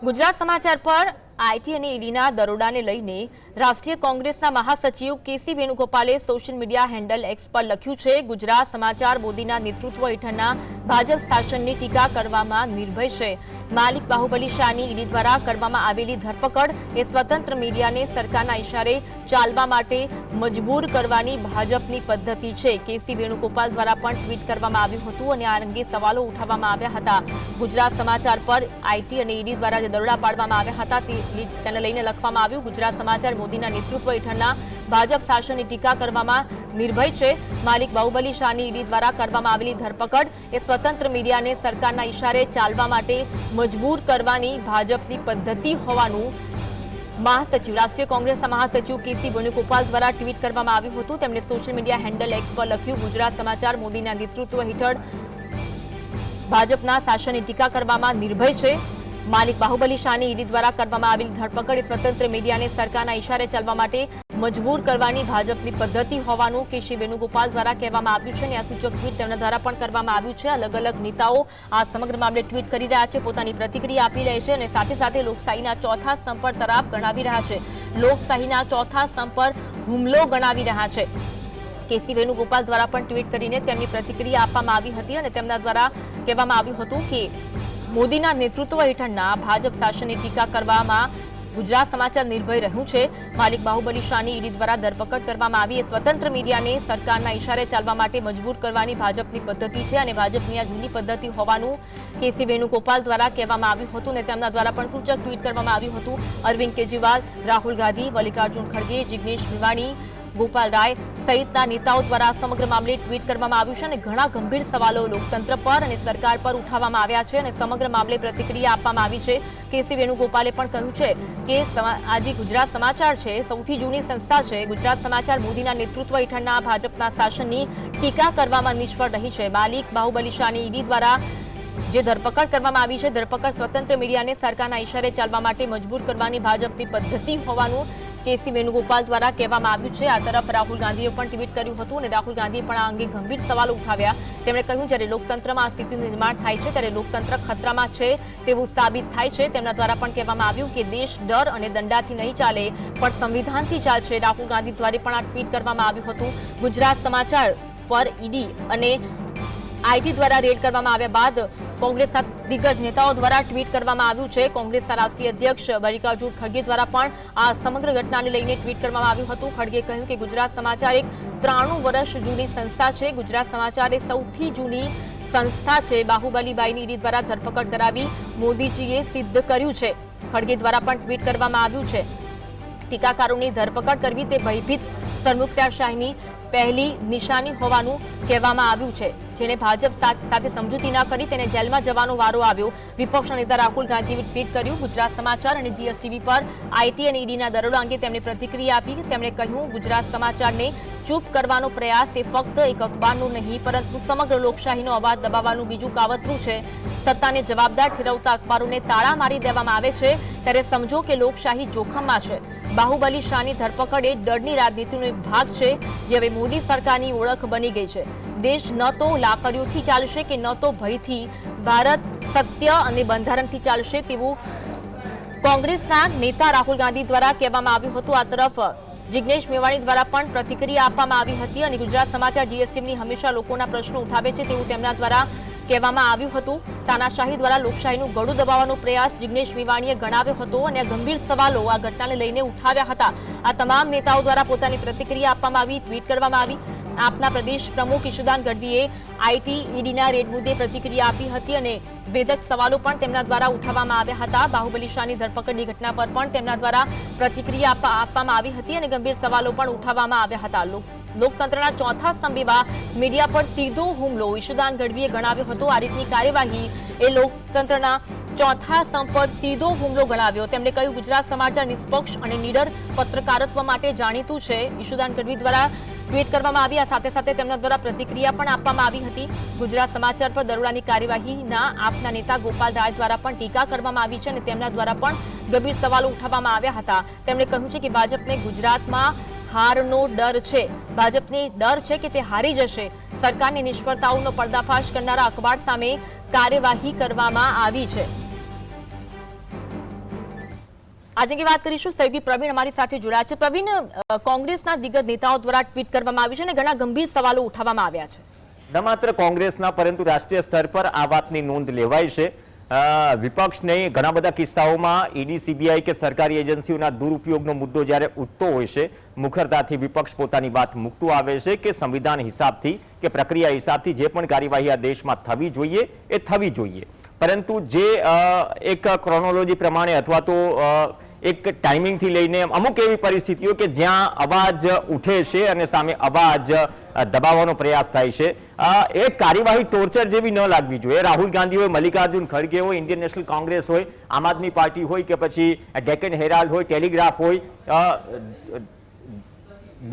ગુજરાત સમાચાર પર આઈટી અને ઈડીના દરોડાને લઈને રાષ્ટ્રીય કોંગ્રેસના મહાસચિવ કેસી વેણુગોપાલે સોશિયલ મીડિયા હેન્ડલ એક્સ પર લખ્યું છે, ગુજરાત સમાચાર મોદીના નેતૃત્વ હેઠળના ભાજપ શાસનની ટીકા કરવામાં નિર્ભય છે. માલિક બાહુબલી શાહની ઈડી દ્વારા કરવામાં આવેલી ધરપકડ એ સ્વતંત્ર મીડિયાને સરકારના ઇશારે ચાલવા માટે મજબૂર કરવાની ભાજપની પદ્ધતિ છે. કેસી વેણુગોપાલ દ્વારા પણ ટ્વીટ કરવામાં આવ્યું હતું અને આ અંગે સવાલો ઉઠાવવામાં આવ્યા હતા. ગુજરાત સમાચાર પર આઈટી અને ઈડી દ્વારા જે દરોડા પાડવામાં આવ્યા હતા તેને લઈને લખવામાં આવ્યું, ગુજરાત સમાચાર મોદીના નેતૃત્વ હેઠળના ભાજપ શાસનની ટીકા કરવામાં નિર્ભય છે. માલિક બાહુબલી શાહની ઈડી દ્વારા કરવામાં આવેલી ધરપકડ એ સ્વતંત્ર મીડિયાને સરકારના ઇશારે ચાલવા માટે મજબૂર કરવાની ભાજપની પદ્ધતિ હોવાનું મહાસચિવ રાષ્ટ્રીય કોંગ્રેસના મહાસચિવ કેસી વેણુગોપાલ દ્વારા ટ્વીટ કરવામાં આવ્યું હતું. તેમણે સોશિયલ મીડિયા હેન્ડલ એક્સ પર લખ્યું, ગુજરાત સમાચાર મોદીના નેતૃત્વ હેઠળ ભાજપના શાસનની ટીકા કરવામાં નિર્ભય છે. માલિક બાહુબલી શાહની ઈડી દ્વારા કરવામાં આવેલી ધરપકડ એ સ્વતંત્ર મીડિયાને સરકારના ઇશારે ચાલવા માટે મજબૂર કરવાની ભાજપની પદ્ધતિ હોવાનું કેસી વેણુગોપાલ દ્વારા કહેવામાં આવ્યું છે અને આ સૂચક ટ્વીટ તેમના દ્વારા પણ કરવામાં આવ્યું છે. અલગ અલગ નેતાઓ આ સમગ્ર મામલે ટ્વીટ કરી રહ્યા છે, પોતાની પ્રતિક્રિયા આપી રહ્યા છે અને સાથે સાથે લોકશાહીના ચોથા સ્તંભ પર તરાપ ગણાવી રહ્યા છે. લોકશાહીના ચોથા સ્તંભ પર હુમલો ગણાવી રહ્યા છે. કેસી વેણુગોપાલ દ્વારા પણ ટ્વીટ કરીને તેમની પ્રતિક્રિયા આપવામાં આવી હતી અને તેમના દ્વારા કહેવામાં આવ્યું હતું કે મોદીના નેતૃત્વ હેઠળના ભાજપ શાસનની ટીકા કરવામાં ગુજરાત સમાચાર નિર્ભય રહ્યું છે. માલિક બાહુબલી શાહની ઈડી દ્વારા ધરપકડ કરવામાં આવી એ સ્વતંત્ર મીડિયાને સરકારના ઇશારે ચાલવા માટે મજબૂર કરવાની ભાજપની પદ્ધતિ છે અને ભાજપની આ જૂની પદ્ધતિ હોવાનું કેસી વેણુગોપાલ દ્વારા કહેવામાં આવ્યું હતું અને તેમના દ્વારા પણ સૂચક ટ્વીટ કરવામાં આવ્યું હતું. અરવિંદ કેજરીવાલ, રાહુલ ગાંધી, મલ્લિકાર્જુન ખડગે, જિગ્નેશ મેવાણી, ગોપાલ રાય સહિતના નેતાઓ દ્વારા સમગ્ર મામલે ટ્વીટ કરવામાં આવ્યું છે અને ઘણા ગંભીર સવાલો લોકતંત્ર પર અને સરકાર પર ઉઠાવવામાં આવ્યા છે અને સમગ્ર મામલે પ્રતિક્રિયા આપવામાં આવી છે. કેસી વેણુગોપાલે પણ કહ્યું છે કે આજે ગુજરાત સમાચાર છે સૌથી જૂની સંસ્થા છે. ગુજરાત સમાચાર મોદીના નેતૃત્વ હેઠળના ભાજપના શાસનની ટીકા કરવામાં નિષ્ફળ રહી છે. બાહુબલી શાહની ઈડી દ્વારા જે ધરપકડ કરવામાં આવી છે, ધરપકડ સ્વતંત્ર મીડિયાને સરકારના ઇશારે ચાલવા માટે મજબૂર કરવાની ભાજપની પદ્ધતિ હોવાનું કેસી વેણુગોપાલ દ્વારા કહેવામાં આવ્યું છે. આ તરફ રાહુલ ગાંધીએ પણ ટ્વીટ કર્યું હતું અને રાહુલ ગાંધીએ પણ આ અંગે ગંભીર સવાલો ઉઠાવ્યા. તેમણે કહ્યું જ્યારે લોકતંત્રમાં આ સ્થિતિનું નિર્માણ થાય છે ત્યારે લોકતંત્ર ખતરામાં છે તેવું સાબિત થાય છે. તેમના દ્વારા પણ કહેવામાં આવ્યું કે દેશ ડર અને દંડાથી નહીં ચાલે પણ સંવિધાનથી ચાલશે. રાહુલ ગાંધી દ્વારા પણ આ ટ્વીટ કરવામાં આવ્યું હતું. ગુજરાત સમાચાર પર ઈડી અને આઈટી દ્વારા રેડ કરવામાં આવ્યા બાદ કોંગ્રેસના દિગ્ગજ નેતાઓ દ્વારા ટ્વીટ કરવામાં આવ્યું છે. કોંગ્રેસના રાષ્ટ્રીય અધ્યક્ષ મલ્લિકાર્જુન ખડગે દ્વારા પણ આ સમગ્ર ઘટનાને લઈને ટ્વીટ કરવામાં આવ્યું હતું. ખડગે કહ્યું કે ગુજરાત સમાચાર એક 93 વર્ષ જૂની સંસ્થા છે. ગુજરાત સમાચાર એ સૌથી જૂની સંસ્થા છે. બાહુબલીબાઈની ઈડી દ્વારા ધરપકડ કરાવી મોદીજીએ સિદ્ધ કર્યું છે. ખડગે દ્વારા પણ ટ્વીટ કરવામાં આવ્યું છે. ટીકાકારોની ધરપકડ કરવી તે ભયભીત સરમુખત્યારશાહીની પહેલી નિશાની હોવાનું કહેવામાં આવ્યું છે. જેને ભાજપ સાથે સમજૂતી ન કરી તેને જેલમાં જવાનો વારો આવ્યો. વિપક્ષના નેતા રાહુલ ગાંધીએ ટ્વીટ કર્યું. ગુજરાત સમાચાર અને જીએસટીવી પર આઈટી અને ઈડીના દરોડા અંગે તેમણે પ્રતિક્રિયા આપી. તેમણે કહ્યું ગુજરાત સમાચારને ચૂપ કરવાનો પ્રયાસ એ ફક્ત એક અખબારનું નહીં પરંતુ સમગ્ર લોકશાહીનો અવાજ દબાવવાનું બીજું કાવતરું છે. સત્તાને જવાબદાર ઠેરવતા અખબારોને તાળા મારી દેવામાં આવે છે ત્યારે સમજો કે લોકશાહી જોખમમાં છે. બાહુબલી શાહની ધરપકડ એ ડરની રાજનીતિનો એક ભાગ છે જે હવે મોદી સરકારની ઓળખ બની ગઈ છે. દેશ ન તો લાકડીઓથી ચાલશે કે ન તો ભયથી. ભારત સત્ય અને બંધારણથી ચાલશે તેવું કોંગ્રેસના નેતા રાહુલ ગાંધી દ્વારા કહેવામાં આવ્યું હતું. આ તરફ જિગ્નેશ મેવાણી દ્વારા પણ પ્રતિક્રિયા આપવામાં આવી હતી અને ગુજરાત સમાચાર જીએસટીવીની હંમેશા લોકોના પ્રશ્નો ઉઠાવે છે તેવું તેમના દ્વારા કહેવામાં આવ્યું હતું. તાનાશાહી દ્વારા લોકશાહીનું ગળું દબાવવાનો પ્રયાસ જિગ્નેશ મેવાણીએ ગણાવ્યો હતો અને ગંભીર સવાલો આ ઘટનાને લઈને ઉઠાવ્યા હતા. આ તમામ નેતાઓ દ્વારા પોતાની પ્રતિક્રિયા આપવામાં આવી, ટ્વીટ કરવામાં આવી. આપના પ્રદેશ પ્રમુખ ઈશુદાન ગઢવીએ આઈટી ઈડીના રેડ મુદ્દે પ્રતિક્રિયા આપી હતી અને વેધક સવાલો પણ તેમના દ્વારા ઉઠાવવામાં આવ્યા હતા. બાહુબલી શાહની ધરપકડની ઘટના પર પણ તેમના દ્વારા પ્રતિક્રિયા આપવામાં આવી હતી અને ગંભીર સવાલો પણ ઉઠાવવામાં આવ્યા હતા. લોકતંત્રના ચોથા સ્તંભ એવા મીડિયા પર સીધો હુમલો ઈશુદાન ગઢવીએ ગણાવ્યો હતો. આ રીતની કાર્યવાહી એ લોકતંત્રના ચોથા સ્તંભ પર સીધો હુમલો ગણાવ્યો. તેમણે કહ્યું ગુજરાત સમાચાર નિષ્પક્ષ અને નીડર પત્રકારત્વ માટે જાણીતું છે. ઈશુદાન ગઢવી દ્વારા ટ્વીટ કરવામાં આવી. આ સાથે સાથે તેમના દ્વારા પ્રતિક્રિયા પણ આપવામાં આવી હતી. ગુજરાત સમાચાર પર દરોડાની કાર્યવાહીના આપના નેતા ગોપાલ રાય દ્વારા પણ ટીકા કરવામાં આવી છે અને તેમના દ્વારા પણ ગંભીર સવાલો ઉઠાવવામાં આવ્યા હતા. તેમણે કહ્યું છે કે ભાજપને ગુજરાતમાં હારનો ડર છે. ભાજપને ડર છે કે તે હારી જશે. સરકારની નિષ્ફળતાઓનો પર્દાફાશ કરનારા અખબાર સામે કાર્યવાહી કરવામાં આવી છે. આજે વાત કરીશું. સહયોગી પ્રવીણ અમારી સાથે જોડાયા છે. પ્રવીણ, કોંગ્રેસના દિગ્ગજ નેતાઓ દ્વારા ટ્વીટ કરવામાં આવ્યું છે અને ઘણા ગંભીર સવાલો ઉઠાવવામાં આવ્યા છે. ન માત્ર કોંગ્રેસના પરંતુ રાષ્ટ્રીય સ્તર પર આ વાતની નોંધ લેવાય છે. વિપક્ષને ઘણા બધા કિસ્સાઓમાં ઈડી, સીબીઆઈ કે સરકારી એજન્સીઓના દુરુપયોગનો મુદ્દો જ્યારે ઉઠતો હોય છે, મુખરતાથી વિપક્ષ પોતાની વાત મૂકતું આવે છે કે સંવિધાન હિસાબથી કે પ્રક્રિયા હિસાબથી જે પણ કાર્યવાહી આ દેશમાં થવી જોઈએ એ થવી જોઈએ. પરંતુ જે એક ક્રોનોલોજી પ્રમાણે અથવા તો એક ટાઈમિંગથી લઈને અમુક એવી પરિસ્થિતિઓ કે જ્યાં અવાજ ઉઠે છે અને સામે અવાજ દબાવવાનો પ્રયાસ થાય છે, એ કાર્યવાહી ટોર્ચર જેવી ન લાગવી જોઈએ. રાહુલ ગાંધી હોય, મલ્લિકાર્જુન ખડગે હોય, ઇન્ડિયન નેશનલ કોંગ્રેસ હોય, આમ આદમી પાર્ટી હોય કે પછી ડેકન હેરાલ્ડ હોય, ટેલિગ્રાફ હોય,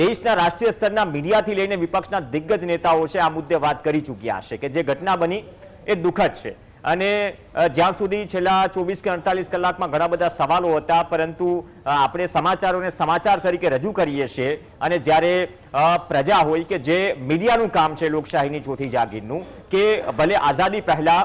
દેશના રાષ્ટ્રીય સ્તરના મીડિયાથી લઈને વિપક્ષના દિગ્ગજ નેતાઓ છે આ મુદ્દે વાત કરી ચૂક્યા હશે કે જે ઘટના બની એ દુઃખદ છે. અને જ્યાં સુધી છેલ્લા 24 કે 48 કલાકમાં ઘણા બધા સવાલો હતા, પરંતુ આપણે સમાચારોને સમાચાર તરીકે રજૂ કરીએ છીએ અને જ્યારે પ્રજા હોય કે જે મીડિયાનું કામ છે લોકશાહીની ચોથી જાગીરનું, કે ભલે આઝાદી પહેલા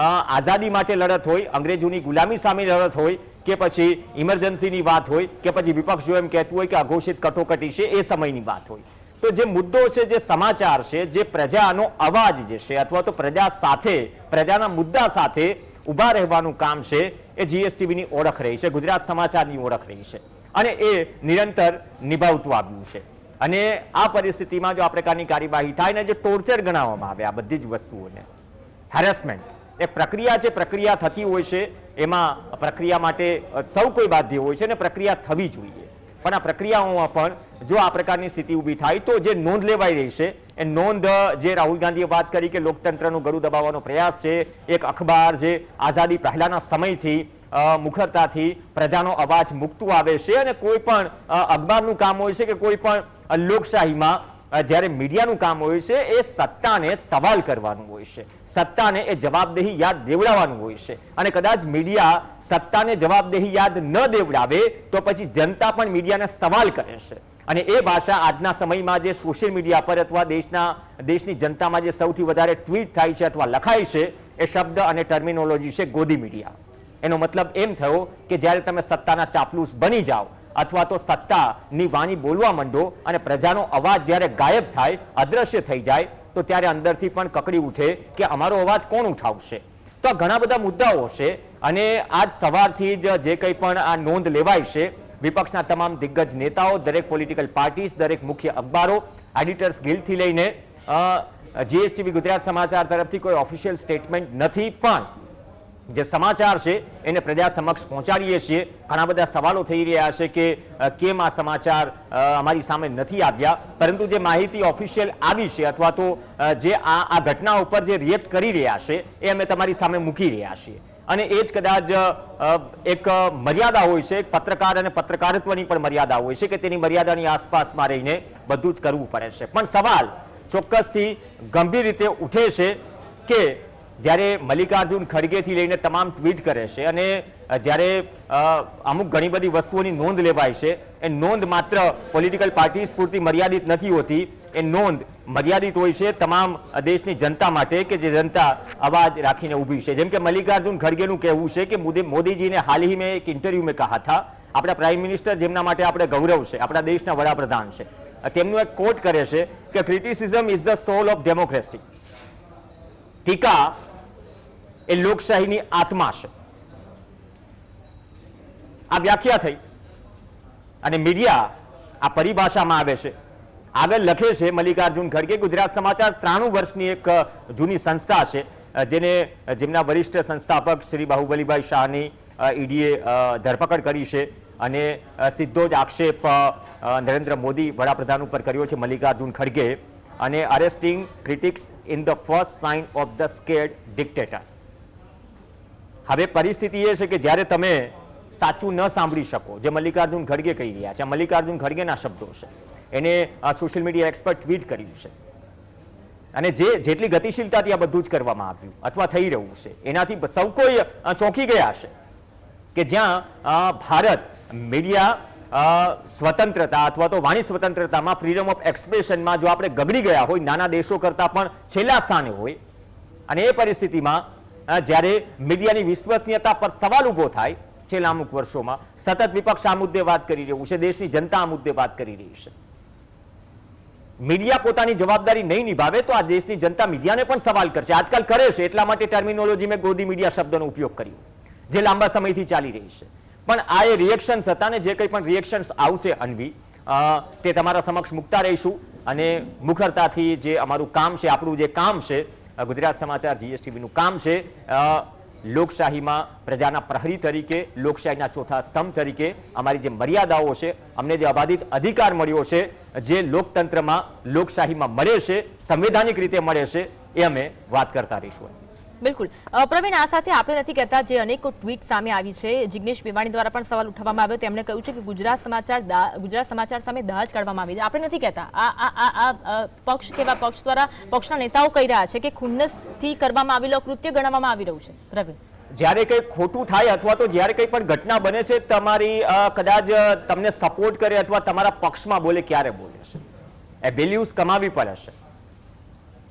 આઝાદી માટે લડત હોય, અંગ્રેજોની ગુલામી સામે લડત હોય કે પછી ઇમરજન્સીની વાત હોય કે પછી વિપક્ષ જો એમ કહેતું હોય કે અઘોષિત કટોકટી છે એ સમયની વાત હોય, તો જે મુદ્દો છે, જે સમાચાર છે, જે પ્રજાનો અવાજ જે છે અથવા તો પ્રજા સાથે, પ્રજાના મુદ્દા સાથે ઊભા રહેવાનું કામ છે, એ જીએસટીવીની ઓળખ રહી છે, ગુજરાત સમાચારની ઓળખ રહી છે અને એ નિરંતર નિભાવતું આવ્યું છે. અને આ પરિસ્થિતિમાં જો આ પ્રકારની કાર્યવાહી થાય ને જે ટોર્ચર ગણાવવામાં આવે આ બધી જ વસ્તુઓને, હેરેસમેન્ટ, એક પ્રક્રિયા જે પ્રક્રિયા થતી હોય છે એમાં પ્રક્રિયા માટે સૌ કોઈ બાધ્ય હોય છે અને પ્રક્રિયા થવી જોઈએ. પણ આ પ્રક્રિયાઓમાં પણ જો આ પ્રકારની સ્થિતિ ઊભી થાય તો જે નોંધ લેવાઈ રહી છે એ નોંધ જે રાહુલ ગાંધીએ વાત કરી કે લોકતંત્રનું ગળું દબાવવાનો પ્રયાસ છે, એક અખબાર જે આઝાદી પહેલાના સમયથી મુખરતાથી પ્રજાનો અવાજ મૂકતું આવે છે અને કોઈ પણ અખબારનું કામ હોય છે કે કોઈ પણ લોકશાહીમાં જ્યારે મીડિયાનું કામ હોય છે એ સત્તાને સવાલ કરવાનું હોય છે, સત્તાને એ જવાબદેહી યાદ દેવડાવવાનું હોય છે અને કદાચ મીડિયા સત્તાને જવાબદેહી યાદ ન દેવડાવે તો પછી જનતા પણ મીડિયાને સવાલ કરે છે અને એ ભાષા આજના સમયમાં જે સોશિયલ મીડિયા પર અથવા દેશની જનતામાં જે સૌથી વધારે ટ્વીટ થાય છે અથવા લખાય છે એ શબ્દ અને ટર્મિનોલોજી છે ગોદી મીડિયા. એનો મતલબ એમ થયો કે જ્યારે તમે સત્તાના ચાપલૂસ બની જાઓ અથવા તો સત્તાની વાણી બોલવા માંડો અને પ્રજાનો અવાજ જ્યારે ગાયબ થાય, અદ્રશ્ય થઈ જાય તો ત્યારે અંદરથી પણ કકડી ઉઠે કે અમારો અવાજ કોણ ઉઠાવશે. તો આ ઘણા બધા મુદ્દાઓ છે અને આજ સવારથી જ જે કંઈ પણ આ નોંધ લેવાય છે વિપક્ષના તમામ દિગ્ગજ નેતાઓ, દરેક પોલિટિકલ પાર્ટીઝ, દરેક મુખ્ય અખબારો, એડિટર્સ ગિલ્ડથી લઈને જીએસટીવી ગુજરાત સમાચાર તરફથી કોઈ ઓફિશિયલ સ્ટેટમેન્ટ નથી, પણ જે સમાચાર છે એને પ્રજા સમક્ષ પહોંચાડીએ છીએ. ઘણા બધા સવાલો થઈ રહ્યા છે કે કેમ આ સમાચાર અમારી સામે નથી આવ્યા, પરંતુ જે માહિતી ઓફિશિયલ આવી છે અથવા તો જે આ ઘટના ઉપર જે રિએક્ટ કરી રહ્યા છે એ અમે તમારી સામે મૂકી રહ્યા છીએ અને એ જ કદાચ એક મર્યાદા હોય છે, એક પત્રકાર અને પત્રકારત્વની પણ મર્યાદા હોય છે કે તેની મર્યાદાની આસપાસમાં રહીને બધું જ કરવું પડે છે. પણ સવાલ ચોક્કસથી ગંભીર રીતે ઉઠે છે કે જ્યારે મલ્લિકાર્જુન ખડગેથી લઈને તમામ ટ્વીટ કરે છે અને જ્યારે અમુક ઘણી બધી વસ્તુઓની નોંધ લેવાય છે એ નોંધ માત્ર પોલિટિકલ પાર્ટીઝ પૂરતી મર્યાદિત નથી હોતી, એ નોંધ મર્યાદિત હોય છે તમામ દેશની જનતા માટે કે જે જનતા અવાજ રાખીને ઊભી છે. જેમ કે મલ્લિકાર્જુન ખડગેનું કહેવું છે કે મોદીજીને હાલ ही में एक इंटरव्यू में कहा था, આપણા પ્રાઇમ મિનિસ્ટર જેમના માટે આપણે ગૌરવ છે, આપણા દેશના વડાપ્રધાન છે, તેમનું એક કોટ કરે છે કે criticism is the solve of democracy. ટીકા એ લોકશાહીની આત્મા છે. આ વ્યાખ્યા થઈ અને મીડિયા આ પરિભાષામાં આવે છે. આગળ લખે છે મલ્લિકાર્જુન ખડગે, ગુજરાત સમાચાર 93 વર્ષની એક જૂની સંસ્થા છે જેમના વરિષ્ઠ સંસ્થાપક શ્રી બાહુબલીભાઈ શાહની ઈડીએ ધરપકડ કરી છે અને સીધો જ આક્ષેપ નરેન્દ્ર મોદી વડાપ્રધાન ઉપર કર્યો છે મલ્લિકાર્જુન ખડગે અને arresting critics in the first sign of the scared dictator. હવે પરિસ્થિતિ એ છે કે જ્યારે તમે સાચું ન સાંભળી શકો, જે મલ્લિકાર્જુન ખડગે કહી રહ્યા છે, મલ્લિકાર્જુન ખડગેના શબ્દો છે, એને સોશિયલ મીડિયા એક્સપર્ટ ટ્વીટ કર્યું છે અને જેટલી ગતિશીલતાથી આ બધું જ કરવામાં આવ્યું અથવા થઈ રહ્યું છે એનાથી સૌ કોઈ ચોંકી ગયા છે કે જ્યાં ભારત મીડિયા સ્વતંત્રતા અથવા તો વાણી સ્વતંત્રતામાં, ફ્રીડમ ઓફ એક્સપ્રેશનમાં જો આપણે ગગડી ગયા હોય, નાના દેશો કરતાં પણ છેલ્લા સ્થાને હોય અને એ પરિસ્થિતિમાં જ્યારે મીડિયાની વિશ્વસનીયતા પર સવાલ ઊભો થાય છેલ્લા અમુક વર્ષોમાં, સતત વિપક્ષ આ મુદ્દે વાત કરી રહ્યું છે, દેશની જનતા આ મુદ્દે વાત કરી રહી છે. મીડિયા પોતાની જવાબદારી નહીં નિભાવે તો આ દેશની જનતા મીડિયાને પણ સવાલ કરશે. આજકાલ કરે છે, એટલા માટે ટર્મિનોલોજી મેં ગોદી મીડિયા શબ્દનો ઉપયોગ કર્યો જે લાંબા સમયથી ચાલી રહી છે. પણ આ એ રિએક્શન્સ હતા ને જે કંઈ પણ રિએક્શન્સ આવશે અન્વી તે તમારા સમક્ષ મૂકતા રહીશું અને મુખરતાથી જે અમારું કામ છે, આપણું જે કામ છે, ગુજરાત સમાચાર જીએસટીવીનું કામ છે, લોકશાહીમાં પ્રજાના પ્રહરી તરીકે, લોકશાહીના ચોથા સ્તંભ તરીકે અમારી જે મર્યાદાઓ છે, અમને જે અબાધિત અધિકાર મળ્યો છે, જે લોકતંત્રમાં, લોકશાહીમાં મળે છે, સંવૈધાનિક રીતે મળે છે, એ અમે વાત કરતા રહીશું. બિલકુલ પ્રવીણ, આ સાથે આપણે નથી કહેતા જે અનેક ટ્વીટ સામે આવી છે, જિગ્નેશ મેવાણી દ્વારા પણ સવાલ ઉઠાવવામાં આવ્યો, તેમણે કહ્યું છે કે ગુજરાત સમાચાર સામે દાજ કાઢવામાં આવી છે. આપણે નથી કહેતા, આ પક્ષ કેવા પક્ષ દ્વારા પક્ષના નેતાઓ કહી રહ્યા છે કે ખુન્નસથી કરવામાં આવેલો કૃત્ય ગણવામાં આવી રહ્યું છે. પ્રવીણ, જ્યારે કંઈ ખોટું થાય અથવા તો જ્યારે કંઈ પણ ઘટના બને છે, તમારી કદાચ તમને સપોર્ટ કરે અથવા તમારા પક્ષમાં બોલે, ક્યારે બોલે છે, એ વેલ્યુઝ કમાવી પડે છે,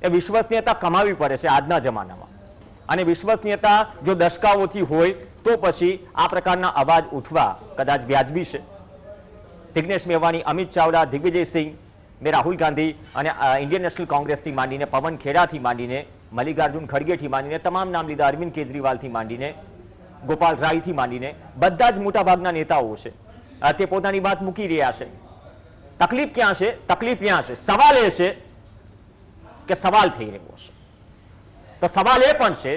એ વિશ્વસનીયતા કમાવી પડે છે આજના જમાનામાં. અને વિશ્વસનીયતા જો દશકાઓથી હોય તો પછી આ પ્રકારના અવાજ ઉઠવા કદાચ વ્યાજબી છે. જિગ્નેશ મેવાણી, અમિત ચાવડા, દિગ્વિજયસિંહ ને રાહુલ ગાંધી અને ઇન્ડિયન નેશનલ કોંગ્રેસથી માંડીને પવન ખેડાથી માંડીને મલ્લિકાર્જુન ખડગેથી માંડીને તમામ નામ લીધા, અરવિંદ કેજરીવાલથી માંડીને ગોપાલ રાયથી માંડીને બધા જ મોટાભાગના નેતાઓ છે તે પોતાની વાત મૂકી રહ્યા છે. તકલીફ ક્યાં છે? તકલીફ ક્યાં છે? સવાલ એ છે કે સવાલ થઈ રહ્યો છે. તો સવાલ એ પણ છે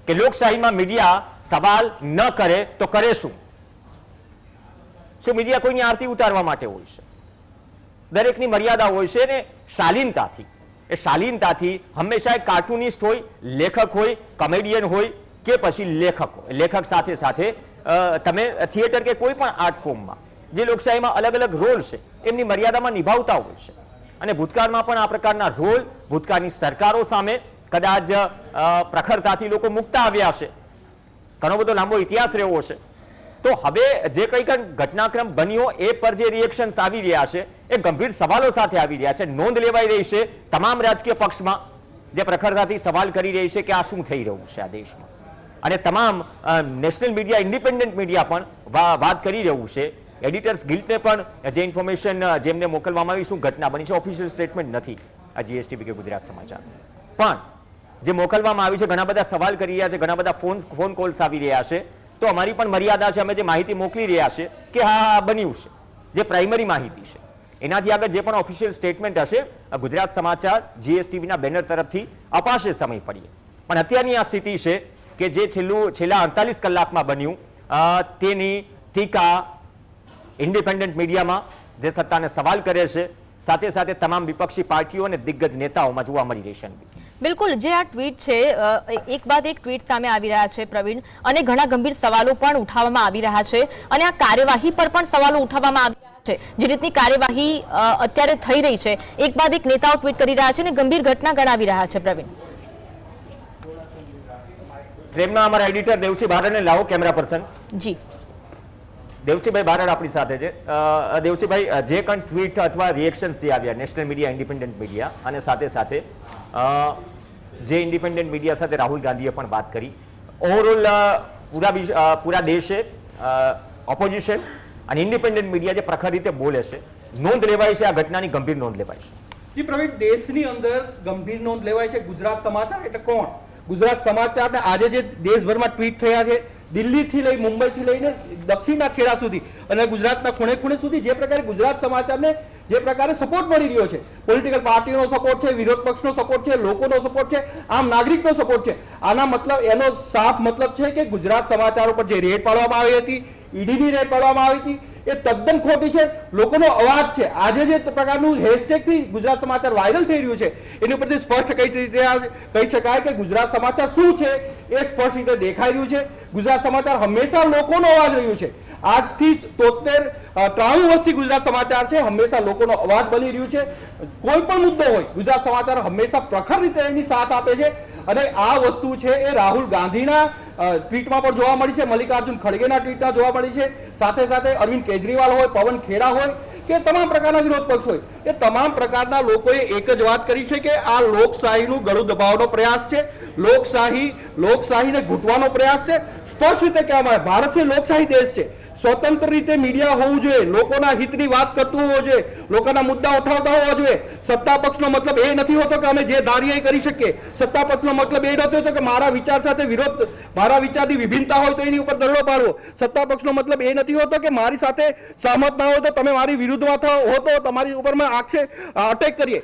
કે લોકશાહીમાં મીડિયા સવાલ ન કરે તો કરે શું? શું મીડિયા કોઈની આરતી ઉતારવા માટે હોય છે? દરેકની મર્યાદા હોય છે ને શાલીનતાથી હંમેશા એક કાર્ટુનિસ્ટ હોય, લેખક હોય, કોમેડિયન હોય કે પછી લેખક સાથે તમે થિયેટર કે કોઈ પણ આર્ટ ફોર્મમાં જે લોકશાહીમાં અલગ અલગ રોલ છે એમની મર્યાદામાં નિભાવતા હોય છે. અને ભૂતકાળમાં પણ આ પ્રકારના રોલ ભૂતકાળની સરકારો સામે કદાચ પ્રખરતાથી લોકો મૂકતા આવ્યા છે. ઘણો બધો લાંબો ઇતિહાસ રહ્યો છે. તો હવે જે કંઈ ઘટનાક્રમ બન્યો એ પર જે રિએક્શન્સ આવી રહ્યા છે એ ગંભીર સવાલો સાથે આવી રહ્યા છે. નોંધ લેવાઈ રહી છે તમામ રાજકીય પક્ષમાં જે પ્રખરતાથી સવાલ કરી રહી છે કે આ શું થઈ રહ્યું છે આ દેશમાં. અને તમામ નેશનલ મીડિયા, ઇન્ડિપેન્ડન્ટ મીડિયા પણ વાત કરી રહ્યું છે. એડિટર્સ ગિલ્ડને પણ જે ઇન્ફોર્મેશન જેમને મોકલવામાં આવી શું ઘટના બની છે, ઓફિશિયલ સ્ટેટમેન્ટ નથી આ જીએસટીવી કે ગુજરાત સમાચાર, પણ જે મોકલવામાં આવી છે ઘણા બધા સવાલ કરી રહ્યા છે, ઘણા બધા ફોન કોલ્સ આવી રહ્યા છે. તો અમારી પણ મર્યાદા છે, અમે જે માહિતી મોકલી રહ્યા છે કે હા બન્યું છે, જે પ્રાઇમરી માહિતી છે. એનાથી આગળ જે પણ ઓફિશિયલ સ્ટેટમેન્ટ હશે ગુજરાત સમાચાર જીએસટીવીના બેનર તરફથી અપાશે સમય પડીએ. પણ અત્યારની આ સ્થિતિ છે કે જે છેલ્લા 48 કલાકમાં બન્યું તેની ટીકા ઇન્ડિપેન્ડન્ટ મીડિયામાં જે સત્તાને સવાલ કરે છે સાથે તમામ વિપક્ષી પાર્ટીઓ અને દિગ્ગજ નેતાઓમાં જોવા મળી રહી છે. બિલકુલ, જે આ ટ્વીટ છે એક બાદ એક ટ્વીટ સામે આવી રહ્યા છે પ્રવીણ, અને ઘણા ગંભીર સવાલો પણ ઉઠાવવામાં આવી રહ્યા છે અને આ કાર્યવાહી પર પણ સવાલો ઉઠાવવામાં આવી રહ્યા છે. જે રીતની કાર્યવાહી અત્યારે થઈ રહી છે, એક બાદ એક નેતાઓ ટ્વીટ કરી રહ્યા છે અને ગંભીર ઘટના ગણાવી રહ્યા છે. પ્રવીણ, ફ્રેમમાં અમારા એડિટર દેવસી બારડને લાવો, કેમેરા પર્સન. જી દેવસીભાઈ બારડ આપણી સાથે છે. દેવસીભાઈ, જે કંઈ ટ્વીટ અથવા રિએક્શન્સ જે આવ્યા નેશનલ મીડિયા, ઇન્ડિપેન્ડન્ટ મીડિયા અને સાથે જે ઇન્ડિપેન્ડન્ટ મીડિયા સાથે રાહુલ ગાંધીએ પણ વાત કરી, ઓવરઓલ પૂરા દેશે ઓપોઝિશન અને ઇન્ડિપેન્ડન્ટ મીડિયા જે પ્રખર રીતે બોલે છે, નોંધ લેવાય છે આ ઘટનાની, ગંભીર નોંધ લેવાય છે. જી પ્રવીણ, દેશની અંદર ગંભીર નોંધ લેવાય છે. ગુજરાત સમાચાર એટલે કોણ? ગુજરાત સમાચારને આજે જે દેશભરમાં ટ્વીટ થયા છે, દિલ્હીથી લઈ મુંબઈથી લઈને દક્ષિણના છેડા સુધી અને ગુજરાતના ખૂણે ખૂણે સુધી જે પ્રકારે ગુજરાત સમાચારને જે પ્રકારે સપોર્ટ મળી રહ્યો છે, પોલિટિકલ પાર્ટીનો સપોર્ટ છે, વિરોધ પક્ષનો સપોર્ટ છે, લોકોનો સપોર્ટ છે, આમ નાગરિકનો સપોર્ટ છે, આના મતલબ એનો સાફ મતલબ છે કે ગુજરાત સમાચાર ઉપર જે રેડ પાડવામાં આવી હતી, ઈડીની રેડ પાડવામાં આવી હતી, એ તદ્દન ખોટી છે. લોકોનો અવાજ છે. આજે જે પ્રકારનું હેશટેગથી ગુજરાત સમાચાર વાયરલ થઈ રહ્યું છે એની ઉપરથી સ્પષ્ટ કહી શકાય કે ગુજરાત સમાચાર શું છે એ સ્પષ્ટ રીતે દેખાઈ રહ્યું છે. ગુજરાત સમાચાર હંમેશા લોકોનો અવાજ રહ્યું છે. આજથી 93 વર્ષથી ગુજરાત સમાચાર છે, હંમેશા લોકોનો અવાજ બની રહ્યું છે. કોઈ પણ મુદ્દો હોય, ગુજરાત સમાચાર હંમેશા પ્રખર રીતે એની સાથ આપે છે. અને આ વસ્તુ છે એ રાહુલ ગાંધીના ટ્વીટમાં પણ જોવા મળી છે, મલ્લિકાર્જુન ખડગેના ટ્વીટમાં જોવા મળી છે, સાથે અરવિંદ કેજરીવાલ હોય, પવન ખેડા હોય કે તમામ પ્રકારના વિરોધ પક્ષ હોય, એ તમામ પ્રકારના લોકોએ એક જ વાત કરી છે કે આ લોકશાહીનું ગળું દબાવવાનો પ્રયાસ છે, લોકશાહીને ઘૂંટવાનો પ્રયાસ છે. સ્પષ્ટ રીતે કહેવામાં આવે, ભારત છે લોકશાહી દેશ છે, સ્વતંત્ર રીતે મીડિયા હોવું જોઈએ, લોકોના હિતની વાત કરતું હોવું જોઈએ, લોકોના મુદ્દા ઉઠાવતા હોવા જોઈએ. સત્તા પક્ષનો મતલબ એ નથી હોતો કે અમે જે ધારીએ એ કરી શકીએ. સત્તા પક્ષનો મતલબ એ નથી હોતો કે મારા વિચાર સાથે વિરોધ, મારા વિચારની વિભિન્નતા હોય તો એની ઉપર દરડો પાડવો. સત્તા પક્ષનો મતલબ એ નથી હોતો કે મારી સાથે સહમત ના હોય તો તમે મારી વિરુદ્ધમાં હો તો તમારી ઉપર અટેક કરીએ.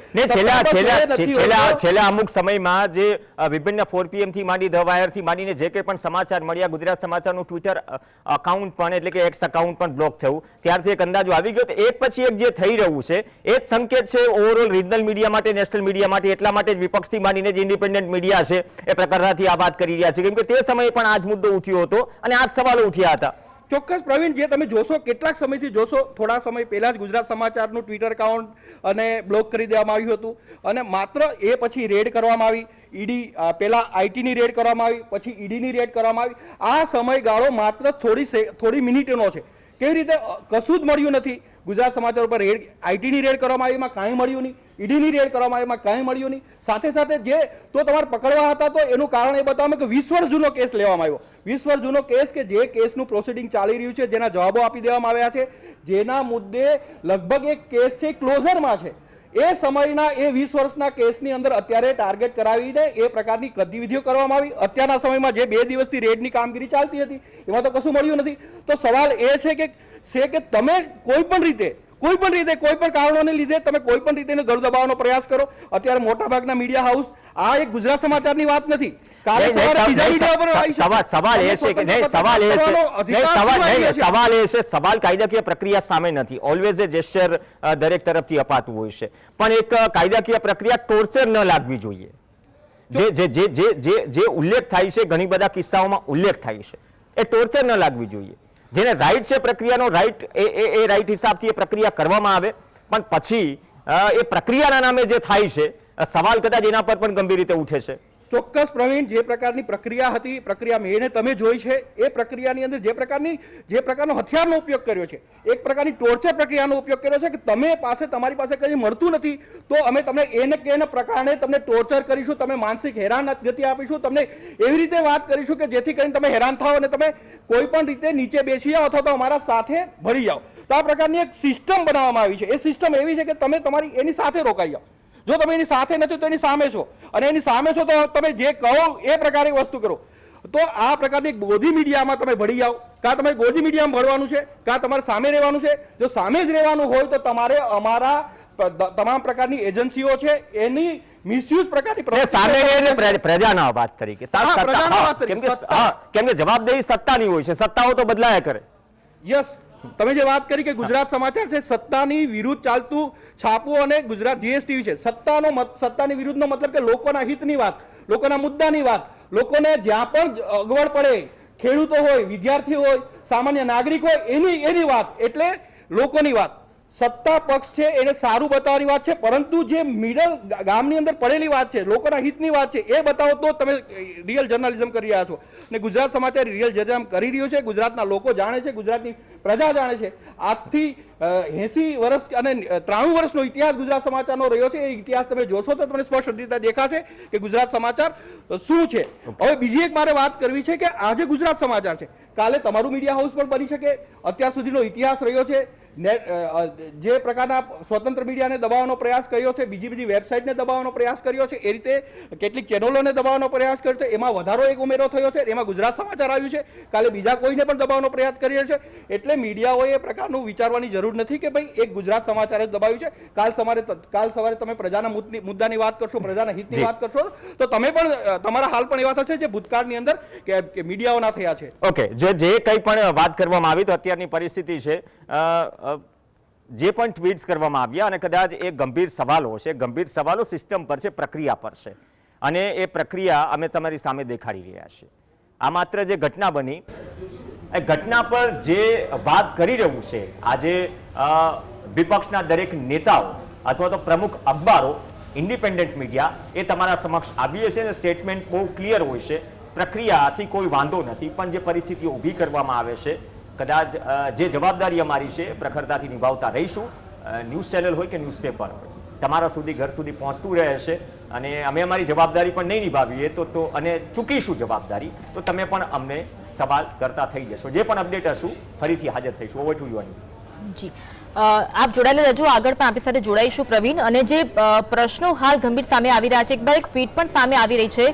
છેલ્લા અમુક સમયમાં જે વિભિન્ન 4 PM થી માંડી ધ વાયર થી માંડીને જે કંઈ પણ સમાચાર મળ્યા, ગુજરાત સમાચારનું ટ્વિટર અકાઉન્ટ પણ એટલે કે એક્સ અકાઉન્ટ પણ બ્લોક થયું, ત્યારથી એક અંદાજો આવી ગયો. એક પછી એક જે થઈ રહ્યું છે એ જ સંકેત છે ઓવરઓલ રિજનલ મીડિયા માટે, નેશનલ મીડિયા માટે. એટલા માટે જ વિપક્ષથી માંડીને જે ઇન્ડિપેન્ડન્ટ મીડિયા છે એ પ્રકારથી આ વાત કરી રહ્યા છે, કેમ કે તે સમયે પણ આ જ મુદ્દો ઉઠ્યો હતો અને આ જ સવાલો ઉઠ્યા હતા. ચોક્કસ પ્રવીણ, જે તમે જોશો, કેટલાક સમયથી જોશો, થોડા સમય પહેલા જ ગુજરાત સમાચારનું ટ્વિટર એકાઉન્ટ અને બ્લોક કરી દેવામાં આવ્યું હતું અને માત્ર એ પછી રેડ કરવામાં આવી. ઈડી પહેલા આઈટીની રેડ કરવામાં આવી, પછી ઈડીની રેડ કરવામાં આવી. આ સમયગાળો માત્ર થોડી મિનિટનો છે. કેવી રીતે કશું જ મળ્યું નથી. ગુજરાત સમાચાર ઉપર આઈટીની રેડ કરવામાં આવી, એમાં કાંઈ મળ્યું નહીં. ઈડીની રેડ કરવામાં આવી, એમાં કાંઈ મળ્યું નહીં. સાથે જે તો તમારે પકડવા હતા તો એનું કારણ એ બતાવવામાં કે 20 વર્ષ જૂનો કેસ લેવામાં આવ્યો. 20 વર્ષ જૂનો કેસ કે જે કેસનું પ્રોસિડિંગ ચાલી રહ્યું છે, જેના જવાબો આપી દેવામાં આવ્યા છે, જેના મુદ્દે લગભગ એક કેસ છે ક્લોઝરમાં છે. એ સમયના એ 20 વર્ષના કેસની અંદર અત્યારે ટાર્ગેટ કરાવીને એ પ્રકારની ગતિવિધિઓ કરવામાં આવી. અત્યારના સમયમાં જે 2 દિવસથી રેડની કામગીરી ચાલતી હતી એમાં તો કશું મળ્યું નથી. તો સવાલ એ છે કે તમે કોઈ પણ રીતે કોઈ પણ કારણોને લીધે તમે કોઈ પણ રીતે ગળું દબાવવાનો પ્રયાસ કરો. અત્યારે મોટાભાગના મીડિયા હાઉસ, આ એક ગુજરાત સમાચારની વાત નથી, કાલે નહીં, સવારે નહીં, બીજા નહીં, મીડિયા પર આવી છે. સવાલ એ છે કે નહીં, સવાલ એ છે કરવાનો અધિકાર નહીં, સવાલ શું નહીં, આવી છે? સવાલ એ છે, સવાલ કાયદાકીય પ્રક્રિયા સામે નથી. ઓલવેઝ એ જેસ્ચર દરેક તરફથી અપાતું હોય છે, પણ એક કાયદાકીય પ્રક્રિયા ટોર્ચર ન લાગવી જોઈએ. જે ઉલ્લેખ થાય છે, ઘણી બધા કિસ્સાઓમાં ઉલ્લેખ થાય છે, એ ટોર્ચર ન લાગવી જોઈએ. જેને રાઈટ છે પ્રક્રિયાનો રાઈટ, એ રાઈટ હિસાબથી એ પ્રક્રિયા કરવામાં આવે, પણ પછી એ પ્રક્રિયાના નામે જે થાય છે, સવાલ કદાચ એના પર પણ ગંભીર રીતે ઉઠે છે. ચોક્કસ પ્રવીણ, જે પ્રકારની પ્રક્રિયા હતી, પ્રક્રિયા મેં તમે જોઈ છે, એ પ્રક્રિયાની અંદર જે પ્રકારનો હથિયારનો ઉપયોગ કર્યો છે, એક પ્રકારની ટોર્ચર પ્રક્રિયાનો ઉપયોગ કર્યો છે કે તમારી પાસે કંઈ મળતું નથી તો અમે તમને એને કે એના પ્રકારે તમને ટોર્ચર કરીશું, તમે માનસિક હેરાન ગતિ આપીશું, તમને એવી રીતે વાત કરીશું કે જેથી કરીને તમે હેરાન થાઓ અને તમે કોઈ પણ રીતે નીચે બેસી જાઓ અથવા તો અમારા સાથે ભળી જાઓ. તો આ પ્રકારની એક સિસ્ટમ બનાવવામાં આવી છે. એ સિસ્ટમ એવી છે કે તમે તમારી એની સાથે રોકાઈ જાઓ. જો તમે એની સાથે નથી તો એની સામે છો, અને એની સામે છો તો તમે જે કહો એ પ્રકારે વસ્તુ કરો. તો આ પ્રકારની ગોધી મીડિયામાં તમે ભળી જાઓ, કાં તમે ગોધી મીડિયામાં ભળવાનું છે, કાં તમારે સામે રહેવાનું છે. જો સામે જ રહેવાનું હોય તો તમારે અમારા તમામ પ્રકારની એજન્સીઓ છે એની મિસયુઝ પ્રકારની સામે રહીને પ્રજાના વાત તરીકે કેમ કે જવાબદારી સત્તાની હોય છે, સત્તાઓ તો બદલાયા કરે. યસ, તમે જે વાત કરી કે ગુજરાત સમાચાર છે સત્તાની વિરુદ્ધ ચાલતું છાપવું અને ગુજરાત જીએસટીવી છે. સત્તાની વિરુદ્ધનો મતલબ કે લોકોના હિતની વાત, લોકોના મુદ્દાની વાત, લોકોને જ્યાં પણ અગવડ પડે, ખેડૂતો હોય, વિદ્યાર્થી હોય, સામાન્ય નાગરિક હોય, એની વાત, એટલે લોકોની વાત. સત્તા પક્ષ છે એને સારું બતાવવાની વાત છે, પરંતુ જે મિડલ ગામની અંદર પડેલી વાત છે, લોકોના હિતની વાત છે, એ બતાવો તો તમે રિયલ જર્નલિઝમ કરી રહ્યા છો. અને ગુજરાત સમાચાર રિયલ જર્નલિઝમ કરી રહ્યું છે. ગુજરાતના લોકો જાણે છે, ગુજરાતની પ્રજા જાણે છે. આજથી 80 વર્ષ અને 93 વર્ષનો ઇતિહાસ ગુજરાત સમાચારનો રહ્યો છે. એ ઇતિહાસ તમે જોશો તો તમને સ્પષ્ટ રીતે દેખાશે કે ગુજરાત સમાચાર શું છે. હવે બીજી એક મારે વાત કરવી છે કે આજે ગુજરાત સમાચાર છે, કાલે તમારું મીડિયા હાઉસ પણ બની શકે. અત્યાર સુધીનો ઇતિહાસ રહ્યો છે. જે પ્રકારના સ્વતંત્ર મીડિયાને દબાવવાનો પ્રયાસ કર્યો છે, બીજી વેબસાઇટને દબાવવાનો પ્રયાસ કર્યો છે, એ રીતે કેટલીક ચેનલોને દબાવવાનો પ્રયાસ કર્યો છે. એમાં વધારો એક ઉમેરો થયો છે, એમાં ગુજરાત સમાચાર આવ્યું છે. કાલે બીજા કોઈને પણ દબાવવાનો પ્રયાસ કર્યો છે. એટલે મીડિયાઓએ એ પ્રકારનું વિચારવાની જરૂર નથી કે ભાઈ એક ગુજરાત સમાચાર જ દબાવ્યું છે. કાલ સવારે તમે પ્રજાના મુદ્દાની વાત કરશો, પ્રજાના હિતની વાત કરશો, તો તમે પણ તમારા હાલ પણ એવા થશે જે ભૂતકાળની અંદર કે મીડિયાઓના થયા છે. ઓકે, જે કંઈ પણ વાત કરવામાં આવી તો અત્યારની પરિસ્થિતિ છે, જે પણ ટ્વીટ્સ કરવામાં આવ્યા અને કદાચ એ ગંભીર સવાલો છે, ગંભીર સવાલો સિસ્ટમ પર છે, પ્રક્રિયા પર છે, અને એ પ્રક્રિયા અમે તમારી સામે દેખાડી રહ્યા છીએ. આ માત્ર જે ઘટના બની, એ ઘટના પર જે વાત કરી રહ્યું છે આજે વિપક્ષના દરેક નેતાઓ અથવા તો પ્રમુખ અખબારો, ઇન્ડિપેન્ડન્ટ મીડિયા, એ તમારા સમક્ષ આવીએ છે અને સ્ટેટમેન્ટ બહુ ક્લિયર હોય છે. પ્રક્રિયાથી કોઈ વાંધો નથી, પણ જે પરિસ્થિતિઓ ઊભી કરવામાં આવે છે, કદાચ જે જવાબદારી અમારી છે પ્રખરતાથી નિભાવતા રહીશું. ન્યૂઝ ચેનલ હોય કે ન્યૂઝપેપર હોય, તમારા સુધી ઘર સુધી પહોંચતું રહે છે, અને અમે અમારી જવાબદારી પણ નહીં નિભાવીએ તો અને ચૂકીશું જવાબદારી, તો તમે પણ અમને સવાલ કરતા થઈ જશો. જે પણ અપડેટ હશું ફરીથી હાજર થઈશું. Over to you. જી, આપ જોડાયેલા રહેજો, આગળ પણ આપણી સાથે જોડાઈશું પ્રવીણ. અને જે પ્રશ્નો હાલ ગંભીર સામે આવી રહ્યા છે, એક ટ્વીટ પણ સામે આવી રહી છે.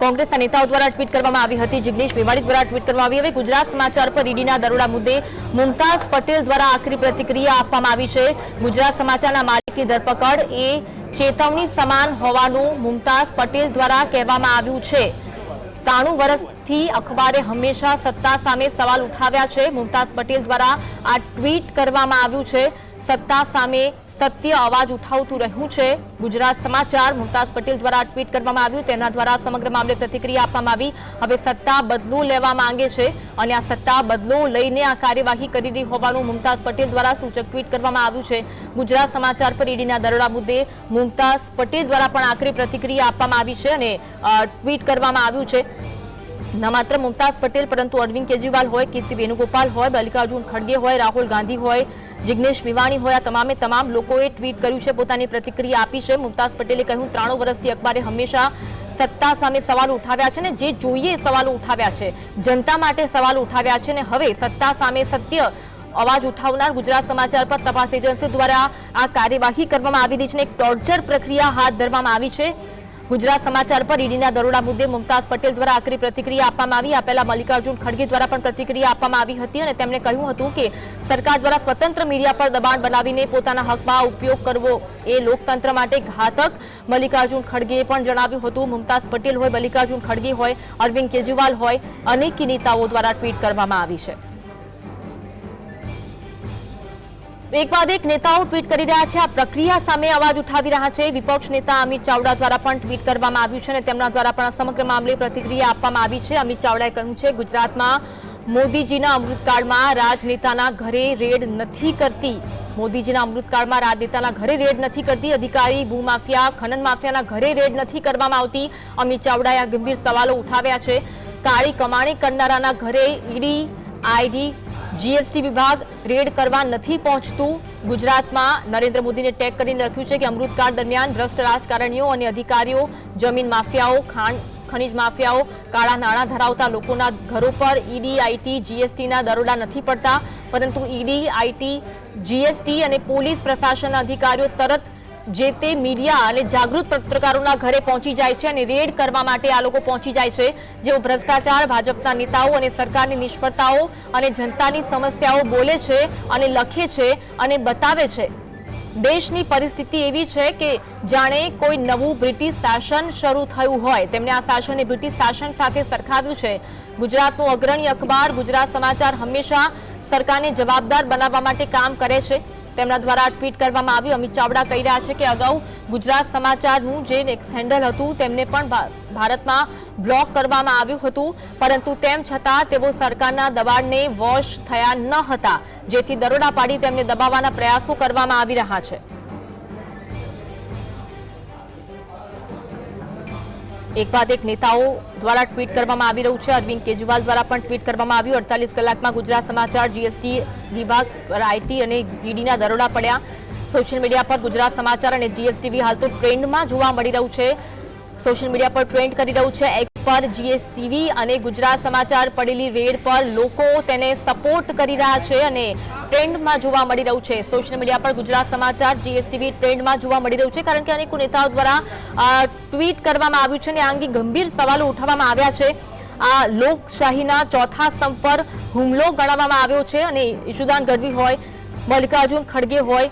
કોંગ્રેસના નેતાઓ દ્વારા ટ્વીટ કરવામાં આવી હતી, જિગ્નેશ મેવાણી દ્વારા ટ્વીટ કરવામાં આવી. હવે ગુજરાત સમાચાર પર ઈડીના દરોડા મુદ્દે મુમતાઝ પટેલ દ્વારા આખરી પ્રતિક્રિયા આપવામાં આવી છે. ગુજરાત સમાચારના માલિકની ધરપકડ એ ચેતવણી સમાન હોવાનું મુમતાઝ પટેલ દ્વારા કહેવામાં આવ્યું છે. 93 વર્ષથી અખબારે હંમેશા સત્તા સામે સવાલ ઉઠાવ્યા છે. મુમતાઝ પટેલ દ્વારા આ ટ્વીટ કરવામાં આવ્યું છે. સત્તા સામે સત્ય અવાજ ઉઠાવતું રહ્યું છે ગુજરાત સમાચાર. મુમતાઝ પટેલ દ્વારા ટ્વીટ કરવામાં આવ્યું, તેના દ્વારા સમગ્ર મામલે પ્રતિક્રિયા આપવામાં આવી. હવે સત્તા બદલો લેવા માંગે છે અને આ સત્તા બદલો લઈને આ કાર્યવાહી કરી રહી હોવાનું મુમતાઝ પટેલ દ્વારા સૂચક ટ્વીટ કરવામાં આવ્યું છે. ગુજરાત સમાચાર પર ઈડીના દરોડા મુદ્દે મુમતાઝ પટેલ દ્વારા પણ આખરી પ્રતિક્રિયા આપવામાં આવી છે અને ટ્વીટ કરવામાં આવ્યું છે. ન માત્ર મુમતાઝ પટેલ પરંતુ અરવિંદ કેજરીવાલ હોય, કેસી વેણુગોપાલ હોય, મલ્લિકાર્જુન ખડગે હોય, રાહુલ ગાંધી હોય, જિગ્નેશ મેવાણી હોય, આ તમામ લોકોએ ટ્વીટ કર્યું છે, પોતાની પ્રતિક્રિયા આપી છે. મુમતાઝ પટેલે કહ્યું, 93 વર્ષથી અખબારે હંમેશા સત્તા સામે સવાલો ઉઠાવ્યા છે ને જે જોઈએ સવાલો ઉઠાવ્યા છે, જનતા માટે સવાલો ઉઠાવ્યા છે, ને હવે સત્તા સામે સત્ય અવાજ ઉઠાવનાર ગુજરાત સમાચાર પર તપાસ એજન્સી દ્વારા આ કાર્યવાહી કરવામાં આવી રહી છે. એક ટોર્ચર પ્રક્રિયા હાથ ધરવામાં આવી છે. ગુજરાત સમાચાર પર ઈડીના દરોડા મુદ્દે મુમતાઝ પટેલ દ્વારા આકરી પ્રતિક્રિયા આપવામાં આવી. આ પહેલા મલ્લિકાર્જુન ખડગે દ્વારા પણ પ્રતિક્રિયા આપવામાં આવી હતી અને તેમણે કહ્યું હતું કે સરકાર દ્વારા સ્વતંત્ર મીડિયા પર દબાણ બનાવીને પોતાના હકમાં ઉપયોગ કરવો એ લોકતંત્ર માટે ઘાતક. મલ્લિકાર્જુન ખડગેએ પણ જણાવ્યું હતું. મુમતાઝ પટેલ હોય, મલ્લિકાર્જુન ખડગે હોય, અરવિંદ કેજરીવાલ હોય, અનેક નેતાઓ દ્વારા ટ્વીટ કરવામાં આવી છે. એક બાદ એક નેતાઓ ટ્વીટ કરી રહ્યા છે. આ પ્રક્રિયા સામે અવાજ ઉઠાવી રહ્યા છે. વિપક્ષ નેતા અમિત ચાવડા દ્વારા પણ ટ્વીટ કરવામાં આવ્યું છે અને તેમના દ્વારા પણ સમગ્ર મામલે પ્રતિક્રિયા આપવામાં આવી છે. અમિત ચાવડાએ કહ્યું છે, ગુજરાતમાં મોદીજીના અમૃતકાળમાં રાજનેતાના ઘરે રેડ નથી કરતી. મોદીજીના અમૃતકાળમાં રાજનેતાના ઘરે રેડ નથી કરતી. અધિકારી, ભૂમાફિયા, ખનન માફિયાના ઘરે રેડ નથી કરવામાં આવતી. અમિત ચાવડાએ આ ગંભીર સવાલો ઉઠાવ્યા છે. કાળી કમાણી કરનારાના ઘરે ઈડી, આઈડી, જીએસટી વિભાગ રેડ કરવા નથી પહોંચતું. ગુજરાતમાં નરેન્દ્ર મોદીને ટેગ કરીને લખ્યું છે કે અમૃતકાળ દરમિયાન ભ્રષ્ટ રાજકારણીઓ અને અધિકારીઓ, જમીન માફિયાઓ, ખનીજ માફિયાઓ, કાળા નાણાં ધરાવતા લોકોના ઘરો પર ઈડી, આઈટી, જીએસટીના દરોડા નથી પડતા, પરંતુ ઈડી, આઈટી, જીએસટી અને પોલીસ પ્રશાસનના અધિકારીઓ તરત જે તે મીડિયા અને જાગૃત પત્રકારોના ઘરે પહોંચી જાય છે અને રેડ કરવા માટે આ લોકો પહોંચી જાય છે. જેઓ ભ્રષ્ટાચાર, ભાજપના નેતાઓ અને સરકારની નિષ્ફળતાઓ અને જનતાની સમસ્યાઓ બોલે છે અને લખે છે અને બતાવે છે. દેશની પરિસ્થિતિ એવી છે કે જાણે કોઈ નવું બ્રિટિશ શાસન શરૂ થયું હોય. તેમણે આ શાસનને બ્રિટિશ શાસન સાથે સરખાવ્યું છે. ગુજરાતનું અગ્રણી અખબાર ગુજરાત સમાચાર હંમેશા સરકારને જવાબદાર બનાવવા માટે કામ કરે છે. તેમના દ્વારા ટ્વીટ કરવામાં આવ્યું. અમિત ચાવડા કહી રહ્યા છે કે અગાઉ ગુજરાત સમાચારનું જે હેન્ડલ હતું તેમને પણ ભારતમાં બ્લોક કરવામાં આવ્યું હતું, પરંતુ તેમ છતાં તેઓ સરકારના દબાણને વશ થયા ન હતા, જેથી દરોડા પાડી તેમને દબાવવાના પ્રયાસો કરવામાં આવી રહ્યા છે. એક બાદ એક નેતાઓ દ્વારા ટ્વીટ કરવામાં આવી રહ્યું છે. અરવિંદ કેજરીવાલ દ્વારા પણ ટ્વીટ કરવામાં આવ્યું. 48 કલાકમાં ગુજરાત સમાચાર, જીએસટી વિભાગ, આઈટી અને ઈડીના દરોડા પડ્યા. સોશિયલ મીડિયા પર ગુજરાત સમાચાર અને જીએસટીવી હાલ તો ટ્રેન્ડમાં જોવા મળી રહ્યું છે. સોશિયલ મીડિયા પર ટ્રેન્ડ કરી રહ્યું છે. એક્સ પર જીએસટીવી અને ગુજરાત સમાચાર પડેલી રેડ પર લોકો તેને સપોર્ટ કરી રહ્યા છે અને ટ્રેન્ડમાં જોવા મળી રહ્યું છે. સોશિયલ મીડિયા પર ગુજરાત સમાચાર, જીએસટીવી ટ્રેન્ડમાં જોવા મળી રહ્યું છે, કારણ કે અનેક નેતાઓ દ્વારા ટ્વીટ કરવામાં આવ્યું છે અને આ અંગે ગંભીર સવાલો ઉઠાવવામાં આવ્યા છે. આ લોકશાહીના ચોથા સ્તંભ પર હુમલો ગણાવવામાં આવ્યો છે અને ઈશુદાન ગઢવી હોય, મલ્લિકાર્જુન ખડગે હોય,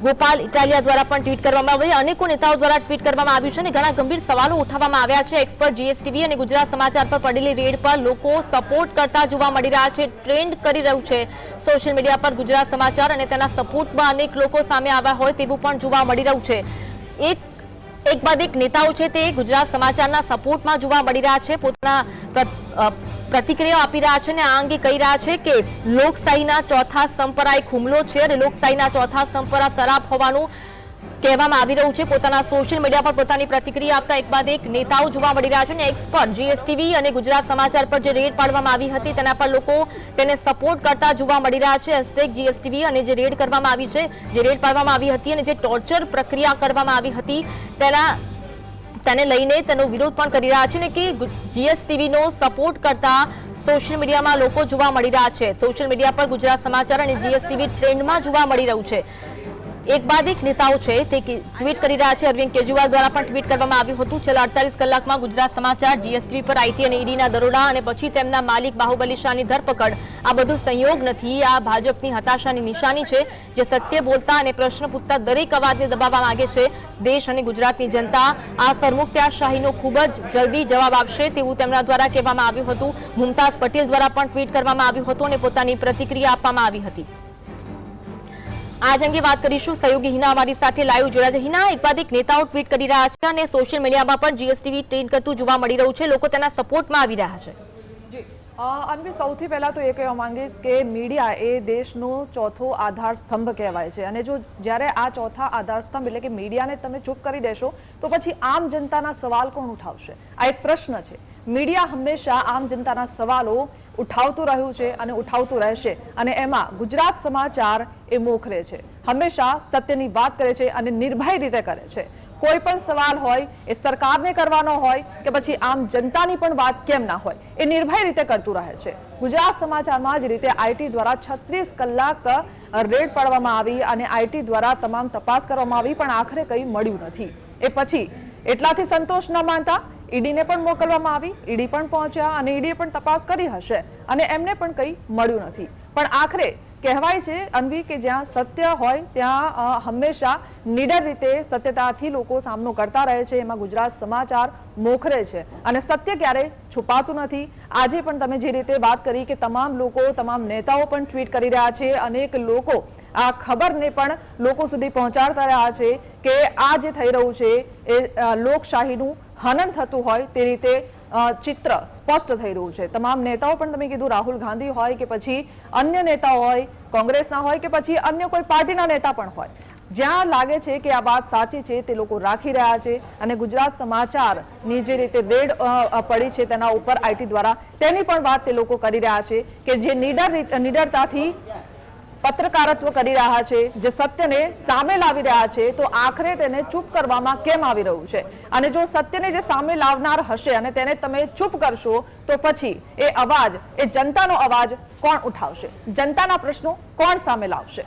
ગોપાલ ઇટાલિયા દ્વારા પણ ટ્વીટ કરવામાં આવ્યું. અનેકો નેતાઓ દ્વારા ટ્વીટ કરવામાં આવ્યું છે અને ઘણા ગંભીર સવાલો ઉઠાવવામાં આવ્યા છે. એક્સપર્ટ, જીએસટીવી અને ગુજરાત સમાચાર પર પડેલી રેડ પર લોકો સપોર્ટ કરતા જોવા મળી રહ્યા છે. ટ્રેન્ડ કરી રહ્યું છે સોશિયલ મીડિયા પર ગુજરાત સમાચાર અને તેના સપોર્ટમાં અનેક લોકો સામે આવ્યા હોય તેવું પણ જોવા મળી રહ્યું છે. એક બાદ એક નેતાઓ છે તે ગુજરાત સમાચારના સપોર્ટમાં જોવા મળી રહ્યા છે. પોતાના પ્રતિક્રિયા આપી રહ્યા છે અને આ અંગે કહી રહ્યા છે કે લોકશાહીના ચોથા સ્તંભ પર આ એક હુમલો છે અને લોકશાહીના ચોથા સ્તંભ પર આ તરાપ હોવાનું કહેવામાં આવી રહ્યું છે. પોતાના સોશિયલ મીડિયા પર પોતાની પ્રતિક્રિયા આપતા એક બાદ એક નેતાઓ જોવા મળી રહ્યા છે અને એક્સપર્ટ, જીએસટીવી અને ગુજરાત સમાચાર પર જે રેડ પાડવામાં આવી હતી તેના પર લોકો તેને સપોર્ટ કરતા જોવા મળી રહ્યા છે. હેશટેગ જીએસટીવી અને જે રેડ કરવામાં આવી છે, જે રેડ પાડવામાં આવી હતી અને જે ટોર્ચર પ્રક્રિયા કરવામાં આવી હતી તેને લઈને તેનો વિરોધ પણ કરી રહ્યા છે ને કે જીએસટીવીનો સપોર્ટ કરતા સોશિયલ મીડિયામાં લોકો જોવા મળી રહ્યા છે. સોશિયલ મીડિયા પર ગુજરાત સમાચાર અને જીએસટીવી ટ્રેન્ડમાં જોવા મળી રહ્યું છે. એક બાદ એક નેતાઓ છે તે ટ્વીટ કરી રહ્યા છે. અરવિંદ કેજરીવાલ દ્વારા પણ ટ્વીટ કરવામાં આવ્યું હતું. છેલ્લા 48 કલાકમાં ગુજરાત સમાચાર, જીએસટીવી પર આઈટી અને ઈડીના દરોડા અને પછી તેમના માલિક બાહુબલી શાહની ધરપકડ, આ બધું સંયોગ નથી. આ ભાજપની હતાશાની નિશાની છે, જે સત્ય બોલતા અને પ્રશ્ન પૂછતા દરેક અવાજને દબાવવા માંગે છે. દેશ અને ગુજરાતની જનતા આ સરમુખત્યારશાહીનો ખૂબ જ જલ્દી જવાબ આપશે તેવું તેમના દ્વારા કહેવામાં આવ્યું હતું. મુમતાઝ પટેલ દ્વારા પણ ટ્વીટ કરવામાં આવ્યું હતું અને પોતાની પ્રતિક્રિયા આપવામાં આવી હતી. આજ અંગે વાત કરીશું. સહયોગી હિના અમારી સાથે લાઈવ જોડાયા છે. હિના, એક બાદ એક નેતાઓ ટ્વીટ કરી રહ્યા છે અને સોશિયલ મીડિયામાં પણ જીએસટીવી ટ્રેન્ડ કરતું જોવા મળી રહ્યું છે. લોકો તેના સપોર્ટમાં આવી રહ્યા છે. અન્વી, સૌથી પહેલાં તો એ કહેવા માંગીશ કે મીડિયા એ દેશનો ચોથો આધાર સ્તંભ કહેવાય છે અને જો જ્યારે આ ચોથા આધાર સ્તંભ એટલે કે મીડિયાને તમે ચૂપ કરી દેશો તો પછી આમ જનતાના સવાલ કોણ ઉઠાવશે? આ એક પ્રશ્ન છે. મીડિયા હંમેશા આમ જનતાના સવાલો ઉઠાવતું રહ્યું છે અને ઉઠાવતું રહેશે અને એમાં ગુજરાત સમાચાર એ મોખરે છે. હંમેશા સત્યની વાત કરે છે અને નિર્ભય રીતે કરે છે. કોઈ પણ સવાલ હોય એ સરકારને કરવાનો હોય કે પછી આમ જનતાની પણ વાત કેમ ના હોય, એ નિર્ભય રીતે કરતું રહે છે. ગુજરાત સમાચારમાં જ રીતે આઈટી દ્વારા 36 કલાક રેડ પાડવામાં આવી અને આઈટી દ્વારા તમામ તપાસ કરવામાં આવી, પણ આખરે કંઈ મળ્યું નથી. એ પછી એટલાથી સંતોષ ન માનતા ઈડીને પણ મોકલવામાં આવી, ઈડી પણ પહોંચ્યા અને ઈડીએ પણ તપાસ કરી હશે અને એમને પણ કંઈ મળ્યું નથી. પણ આખરે કહેવાય છે અન્વી કે જ્યાં સત્ય હોય ત્યાં હંમેશા નિડર રીતે સત્યતાથી લોકો સામનો કરતા રહે છે. એમાં ગુજરાત સમાચાર મોખરે છે અને સત્ય ક્યારેય છુપાતું નથી. આજે પણ તમે જે રીતે વાત કરી કે તમામ લોકો, તમામ નેતાઓ પણ ટ્વીટ કરી રહ્યા છે, અનેક લોકો આ ખબરને પણ લોકો સુધી પહોંચાડતા રહ્યા છે કે આ જે થઈ રહ્યું છે એ લોકશાહીનું હનન થતું હોય તે રીતે ચિત્ર સ્પષ્ટ થઈ રહ્યું છે. તમામ નેતાઓ પણ તમે કીધું, રાહુલ ગાંધી હોય કે પછી અન્ય નેતાઓ હોય, કોંગ્રેસના હોય કે પછી અન્ય કોઈ પાર્ટીના નેતા પણ હોય, જ્યાં લાગે છે કે આ વાત સાચી છે તે લોકો રાખી રહ્યા છે. અને ગુજરાત સમાચારની જે રીતે રેડ પડી છે તેના ઉપર આઈટી દ્વારા, તેની પણ વાત તે લોકો કરી રહ્યા છે કે જે નિડરતાથી પત્રકારત્વ કરી રહ્યા છે, જે સત્યને સામે લાવી રહ્યા છે, તો આખરે તેને ચૂપ કરવામાં કેમ આવી રહ્યું છે? અને જો સત્યને જે સામે લાવનાર હશે અને તેને તમે ચૂપ કરશો તો પછી એ અવાજ, એ જનતાનો અવાજ કોણ ઉઠાવશે? જનતાના પ્રશ્નો કોણ સામે લાવશે?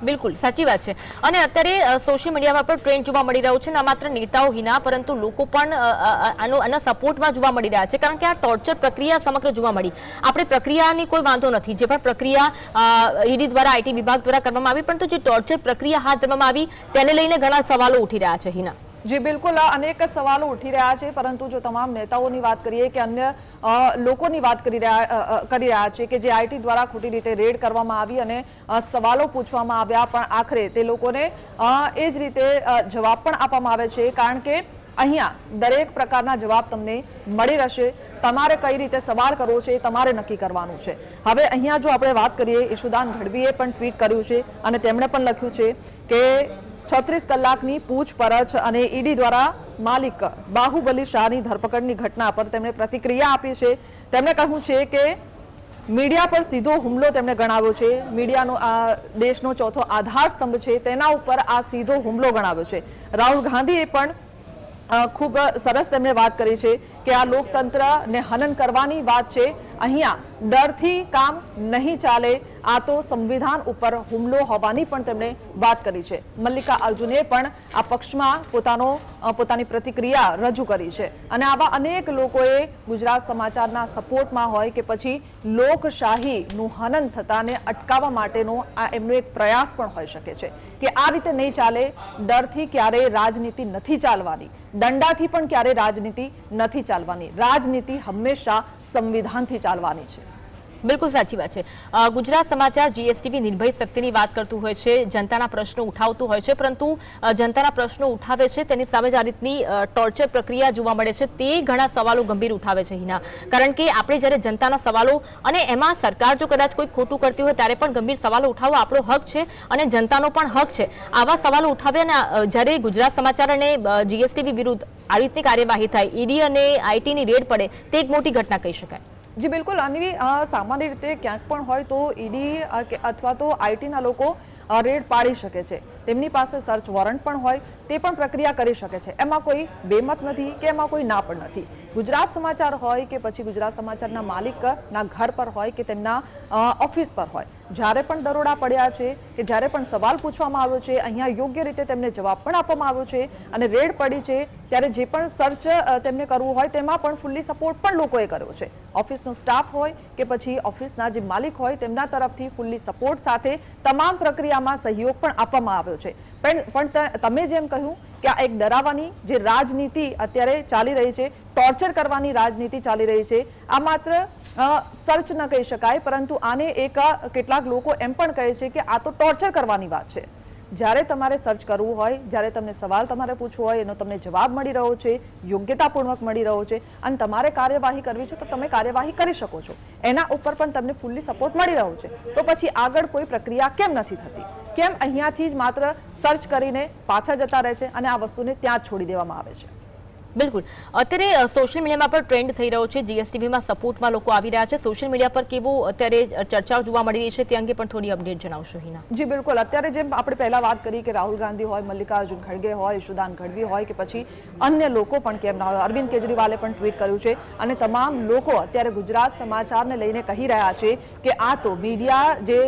બિલકુલ સાચી વાત છે. અને અત્યારે સોશિયલ મીડિયામાં પણ ટ્રેન્ડ જોવા મળી રહ્યો છે, ના માત્ર નેતાઓ હિના પરંતુ લોકો પણ આના સપોર્ટમાં જોવા મળી રહ્યા છે, કારણ કે આ ટોર્ચર પ્રક્રિયા સમગ્ર જોવા મળી. આપણે પ્રક્રિયાની કોઈ વાંધો નથી, જે પણ પ્રક્રિયા ઈડી દ્વારા, આઈટી વિભાગ દ્વારા કરવામાં આવી, પરંતુ જે ટોર્ચર પ્રક્રિયા હાથ ધરવામાં આવી તેને લઈને ઘણા સવાલો ઉઠી રહ્યા છે. હિના, જી બિલકુલ, અનેક સવાલો ઉઠી રહ્યા છે, પરંતુ જો તમામ નેતાઓની વાત કરીએ કે અન્ય લોકોની વાત કરી રહ્યા છે કે જે આઈટી દ્વારા ખોટી રીતે રેડ કરવામાં આવી અને સવાલો પૂછવામાં આવ્યા, પણ આખરે તે લોકોને એ જ રીતે જવાબ પણ આપવામાં આવે છે, કારણ કે અહીંયા દરેક પ્રકારના જવાબ તમને મળી રહેશે. તમારે કઈ રીતે સવાલ કરવો છે એ તમારે નક્કી કરવાનું છે. હવે અહીંયા જો આપણે વાત કરીએ, ઈશુદાન ગઢવીએ પણ ટ્વીટ કર્યું છે અને તેમણે પણ લખ્યું છે કે 36 કલાકની પૂછપરછ અને ઈડી દ્વારા માલિક બાહુબલી શાહની ધરપકડની ઘટના પર તેમણે પ્રતિક્રિયા આપી છે. તેમણે કહ્યું છે કે મીડિયા પર સીધો હુમલો તેમણે ગણાવ્યો છે. મીડિયાનો આ દેશનો ચોથો આધાર સ્તંભ છે, તેના ઉપર આ સીધો હુમલો ગણાવ્યો છે. રાહુલ ગાંધીએ પણ ખૂબ સરસ તેમણે વાત કરી છે કે આ લોકતંત્રને હનન કરવાની વાત છે. અહીંયા ડરથી કામ નહીં ચાલે, આ તો સંવિધાન ઉપર હુમલો હોવાની પણ તેમણે વાત કરી છે. મલ્લિકા અર્જુને પણ આ પક્ષમાં પોતાની પ્રતિક્રિયા રજૂ કરી છે. અને આવા અનેક લોકોએ ગુજરાત સમાચારના સપોર્ટમાં હોય કે પછી લોકશાહીનું હનન થતાને અટકાવવા માટેનો આ એમનો એક પ્રયાસ પણ હોઈ શકે છે કે આ રીતે નહીં ચાલે. ડરથી ક્યારેય રાજનીતિ નથી ચાલવાની, દંડાથી પણ ક્યારેય રાજનીતિ નથી ચાલવાની. રાજનીતિ હંમેશા સંવિધાનથી ચાલવાની છે. બિલકુલ સાચી વાત છે. ગુજરાત સમાચાર જીએસટીવી નિર્ભય શક્તિની વાત કરતું હોય છે, જનતાના પ્રશ્નો ઉઠાવતું હોય છે, પરંતુ જનતાના પ્રશ્નો ઉઠાવે છે તેની સામે જ આ રીતની ટોર્ચર પ્રક્રિયા જોવા મળે છે, તે ઘણા સવાલો ગંભીર ઉઠાવે છે. હિના, કારણ કે આપણે જ્યારે જનતાના સવાલો, અને એમાં સરકાર જો કદાચ કોઈ ખોટું કરતી હોય ત્યારે પણ ગંભીર સવાલો ઉઠાવવો આપણો હક છે અને જનતાનો પણ હક છે. આવા સવાલો ઉઠાવે અને જ્યારે ગુજરાત સમાચાર અને જીએસટીવી વિરુદ્ધ આ રીતની કાર્યવાહી થાય, ઈડી અને આઈટીની રેડ પડે, તે એક મોટી ઘટના કહી શકાય. જી બિલકુલ, અન્વી, સામાન્ય રીતે ક્યાંક પણ હોય તો ઈડી અથવા તો આઈટીના લોકો રેડ પાડી શકે છે, તેમની પાસે સર્ચ વોરંટ પણ હોય, તે પણ પ્રક્રિયા કરી શકે છે. એમાં કોઈ બેમત નથી કે એમાં કોઈ ના પણ નથી. ગુજરાત સમાચાર હોય કે પછી ગુજરાત સમાચારના માલિકના ઘર પર હોય કે તેમના ઓફિસ પર હોય, જ્યારે પણ દરોડા પડ્યા છે કે જ્યારે પણ સવાલ પૂછવામાં આવ્યો છે, અહીંયા યોગ્ય રીતે તેમને જવાબ પણ આપવામાં આવ્યો છે અને રેડ પડી છે ત્યારે જે પણ સર્ચ તેમને કરવું હોય તેમાં પણ ફૂલ્લી સપોર્ટ પણ લોકોએ કર્યો છે. ઓફિસનો સ્ટાફ હોય કે પછી ઓફિસના જે માલિક હોય તેમના તરફથી ફૂલ્લી સપોર્ટ સાથે તમામ પ્રક્રિયામાં સહયોગ પણ આપવામાં આવ્યો છે. પણ તમે જેમ કહ્યું કે આ એક ડરાવવાની જે રાજનીતિ અત્યારે ચાલી રહી છે, ટોર્ચર કરવાની રાજનીતિ ચાલી રહી છે, આ માત્ર સર્ચ ન કહી શકાય, પરંતુ આને એક કેટલાક લોકો એમ પણ કહે છે કે આ તો ટોર્ચર કરવાની વાત છે. જ્યારે તમારે સર્ચ કરવું હોય, જ્યારે તમને સવાલ તમારે પૂછવો હોય, એનો તમને જવાબ મળી રહ્યો છે, યોગ્યતાપૂર્વક મળી રહ્યો છે અને તમારે કાર્યવાહી કરવી છે તો તમે કાર્યવાહી કરી શકો છો, એના ઉપર પણ તમને ફૂલ્લી સપોર્ટ મળી રહ્યો છે, તો પછી આગળ કોઈ પ્રક્રિયા કેમ નથી થતી? કેમ અહીંયાથી જ માત્ર સર્ચ કરીને પાછા જતા રહે છે અને આ વસ્તુને ત્યાં જ છોડી દેવામાં આવે છે? બિલકુલ અત્યારે સોશિયલ મીડિયામાં પણ ટ્રેન્ડ થઈ રહ્યો છે, જીએસટીવીમાં સપોર્ટમાં લોકો આવી રહ્યા છે, સોશિયલ મીડિયા પર કેવું અત્યારે ચર્ચાઓ જોવા મળી રહી છે તે અંગે પણ થોડી અપડેટ જણાવશો હિના? જી બિલકુલ, અત્યારે જેમ આપણે પહેલા વાત કરી કે રાહુલ ગાંધી હોય, મલ્લિકાર્જુન ખડગે હોય, ઈશુદાન ગઢવી હોય કે પછી અન્ય લોકો પણ કેમ ના હોય, અરવિંદ કેજરીવાલે પણ ટ્વીટ કર્યું છે અને તમામ લોકો અત્યારે ગુજરાત સમાચારને લઈને કહી રહ્યા છે કે આ તો મીડિયા જે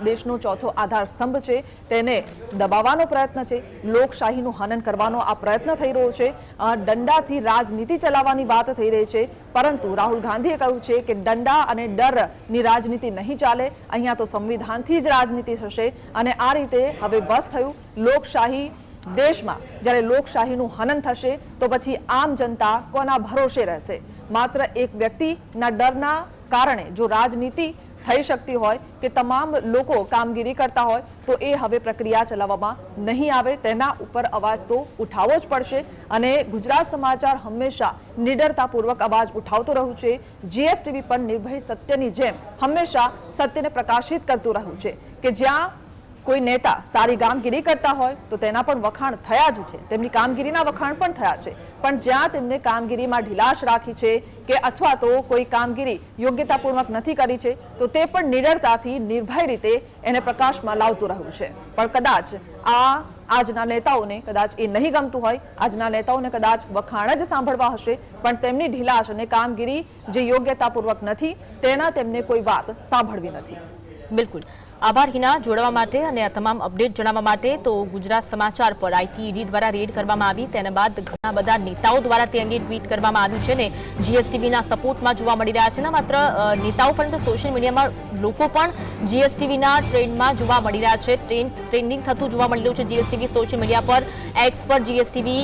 દેશનો ચોથો આધાર સ્તંભ છે તેને દબાવવાનો પ્રયત્ન છે, લોકશાહીનું હનન કરવાનો આ પ્રયત્ન થઈ રહ્યો છે, દંડાથી રાજનીતિ ચલાવવાની વાત થઈ રહી છે, પરંતુ રાહુલ ગાંધીએ કહ્યું છે કે દંડા અને ડરની રાજનીતિ નહીં ચાલે, અહીંયા તો સંવિધાનથી જ રાજનીતિ થશે અને આ રીતે હવે બસ થયું લોકશાહી દેશમાં જ્યારે લોકશાહીનું હનન થશે તો પછી આમ જનતા કોના ભરોસે રહેશે? માત્ર એક વ્યક્તિના ડરના કારણે જો રાજનીતિ થઈ શકતી હોય કે તમામ લોકો કામગીરી કરતા હોય તો એ હવે પ્રક્રિયા ચલાવવામાં નહીં આવે, તેના ઉપર અવાજ તો ઉઠાવવો જ પડશે અને ગુજરાત સમાચાર હંમેશા નિડરતાપૂર્વક અવાજ ઉઠાવતો રહ્યું છે, જીએસટીવી પર નિર્ભય સત્યની જેમ હંમેશા સત્યને પ્રકાશિત કરતું રહ્યું છે કે જ્યાં કોઈ નેતા સારી કામગીરી કરતા હોય તો તેના પણ વખાણ થયા જ છે, તેમની કામગીરીના વખાણ પણ થયા છે, પણ જ્યાં તેમને કામગીરીમાં ઢીલાશ રાખી છે કે અથવા તો કોઈ કામગીરી યોગ્યતાપૂર્વક નથી કરી છે તો તે પણ નિડરતાથી નિર્ભય રીતે એને પ્રકાશમાં લાવતું રહ્યું છે. પણ કદાચ આજના નેતાઓને કદાચ એ નહીં ગમતું હોય, આજના નેતાઓને કદાચ વખાણ જ સાંભળવા હશે, પણ તેમની ઢીલાશ અને કામગીરી જે યોગ્યતાપૂર્વક નથી તેના તેમને કોઈ વાત સાંભળવી નથી. બિલકુલ આભાર હિના જોડવા માટે અને આ તમામ અપડેટ જણાવવા માટે. તો ગુજરાત સમાચાર પર આઈટીઈડી દ્વારા રેડ કરવામાં આવી, તેના બાદ ઘણા બધા નેતાઓ દ્વારા તે અંગે ટ્વીટ કરવામાં આવ્યું છે ને જીએસટીવીના સપોર્ટમાં જોવા મળી રહ્યા છે. ને માત્ર નેતાઓ પરંતુ સોશિયલ મીડિયામાં લોકો પણ જીએસટીવીના ટ્રેન્ડમાં જોવા મળી રહ્યા છે, ટ્રેન્ડિંગ થતું જોવા મળી રહ્યું છે જીએસટીવી સોશિયલ મીડિયા પર, એક્સ પર જીએસટીવી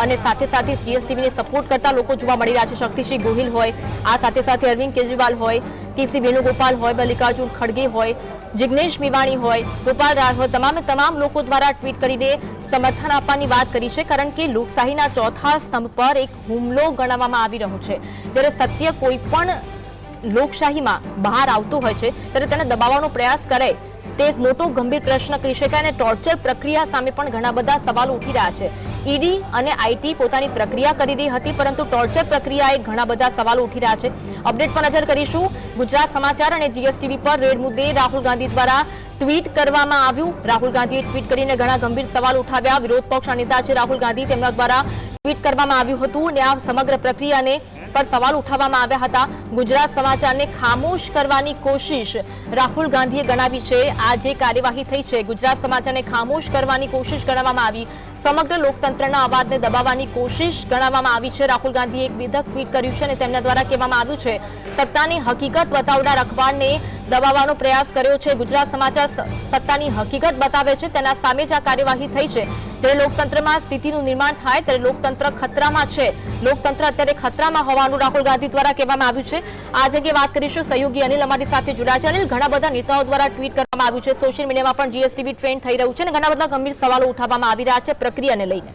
અને સાથે સાથે જીએસટીવીને સપોર્ટ કરતા લોકો જોવા મળી રહ્યા છે. શક્તિસિંહ ગોહિલ હોય, આ સાથે સાથે અરવિંદ કેજરીવાલ હોય, કેસી વેણુગોપાલ હોય, મલ્લિકાર્જુન ખડગે હોય, જિગ્નેશ મેવાણી હોય, ગોપાલ રાજ હોય, તમામ લોકો દ્વારા ટ્વીટ કરીને સમર્થન આપવાની વાત કરી છે, કારણ કે લોકશાહીના ચોથા સ્તંભ પર એક હુમલો ગણવામાં આવી રહ્યો છે. જ્યારે સત્ય કોઈ પણ લોકશાહીમાં બહાર આવતું હોય છે ત્યારે તેને દબાવવાનો પ્રયાસ કરે તે એક મોટો ગંભીર પ્રશ્ન કહી શકાય અને ટોર્ચર પ્રક્રિયા સામે પણ ઘણા બધા સવાલો ઉઠી રહ્યા છે. ઈડી અને આઈટી પોતાની પ્રક્રિયા કરી રહી હતી, પરંતુ ટોર્ચર પ્રક્રિયાએ ઘણા બધા સવાલો ઉઠી રહ્યા છે. અપડેટ પર નજર કરીશું. ગુજરાત સમાચાર અને જીએસટીવી પર રેડ મુદ્દે રાહુલ ગાંધી દ્વારા ટ્વીટ કરવામાં આવ્યું. રાહુલ ગાંધીએ ટ્વીટ કરીને ઘણા ગંભીર સવાલ ઉઠાવ્યા. વિરોધ પક્ષના નેતા છે રાહુલ ગાંધી, તેમના દ્વારા ટ્વીટ કરવામાં આવ્યું હતું અને આ સમગ્ર પ્રક્રિયાને પર સવાલ ઉઠાવવામાં આવ્યા હતા. ગુજરાત સમાચારને ખામોશ કરવાની કોશિશ રાહુલ ગાંધીએ ગણાવી છે. આ જે કાર્યવાહી થઈ છે ગુજરાત સમાચારને ખામોશ કરવાની કોશિશ ગણાવવામાં આવી, સમગ્ર લોકતંત્રના અવાજને દબાવવાની કોશિશ ગણાવવામાં આવી છે. રાહુલ ગાંધીએ એક વિધક ટ્વીટ કર્યું છે અને તેમના દ્વારા કહેવામાં આવ્યું છે સત્તાની હકીકત બતાવનાર અખબારને દબાવવાનો પ્રયાસ કર્યો છે. ગુજરાત સમાચાર સત્તાની હકીકત બતાવે છે, તેના સામે જ આ કાર્યવાહી થઈ છે. જ્યારે લોકતંત્રમાં સ્થિતિનું નિર્માણ થાય ત્યારે લોકતંત્ર ખતરામાં છે, લોકતંત્ર અત્યારે ખતરામાં હોવાનું રાહુલ ગાંધી દ્વારા કહેવામાં આવ્યું છે. આ જગ્યાએ વાત કરીશું, સહયોગી અનિલ અમારી સાથે જોડાયા છે. અનિલ, ઘણા બધા નેતાઓ દ્વારા ટ્વીટ કરવામાં આવ્યું છે, સોશિયલ મીડિયામાં પણ જીએસટીવી ટ્રેન્ડ થઈ રહ્યું છે અને ઘણા બધા ગંભીર સવાલો ઉઠાવવામાં આવી રહ્યા છે પ્રક્રિયાને લઈને.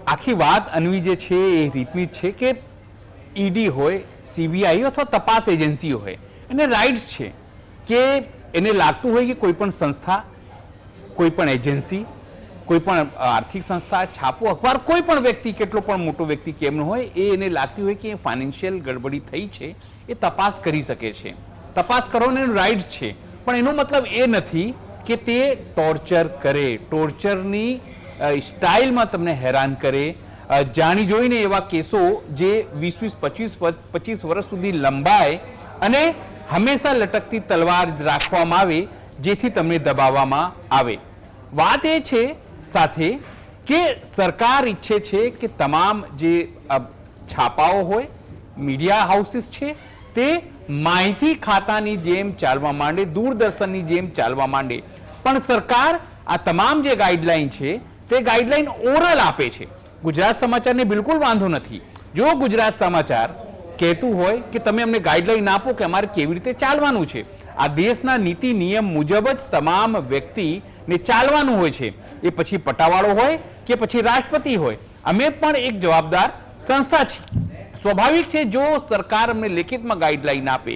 આખી વાત અન્વી જે છે એ રીતની જ છે કે ઈડી હોય, સીબીઆઈ અથવા તપાસ એજન્સીઓ હોય, એને રાઇટ્સ છે કે એને લાગતું હોય કે કોઈ પણ સંસ્થા, કોઈ પણ એજન્સી, કોઈ પણ આર્થિક સંસ્થા, છાપો અખબાર, કોઈ પણ વ્યક્તિ, કેટલો પણ મોટો વ્યક્તિ કેમ ન હોય, એ એને લાગતી હોય કે ફાઇનાન્શિયલ ગડબડી થઈ છે, એ તપાસ કરી શકે છે. તપાસ કરવાનો રાઇટ્સ છે, પણ એનો મતલબ એ નથી કે તે ટોર્ચર કરે, ટોર્ચરની સ્ટાઇલમાં તમને હેરાન કરે. જાણી જોઈને એવા કેસો જે 20-25 વર્ષ સુધી લંબાય અને હંમેશા લટકતી તલવાર રાખવામાં આવે જેથી તમને દબાવવામાં આવે. વાત એ છે સાથે કે સરકાર ઈચ્છે છે કે તમામ જે છાપાઓ હોય, મીડિયા હાઉસીસ છે, તે માહિતી ખાતાની જેમ ચાલવા માંડે, દૂરદર્શનની જેમ ચાલવા માંડે. પણ સરકાર આ તમામ જે ગાઈડલાઈન છે તે ગાઈડલાઈન ઓરલ આપે છે. ગુજરાત સમાચારને બિલકુલ વાંધો નથી જો ગુજરાત સમાચાર કહેતું હોય કે તમે અમને ગાઈડલાઈન આપો કે અમારે કેવી રીતે ચાલવાનું છે. આ દેશના નીતિ નિયમ મુજબ જ તમામ વ્યક્તિને ચાલવાનું હોય છે, એ પછી પટાવાળો હોય કે પછી રાષ્ટ્રપતિ હોય. અમે પણ એક જવાબદાર સંસ્થા છીએ. સ્વાભાવિક છે જો સરકાર અમને લેખિતમાં ગાઈડલાઈન આપે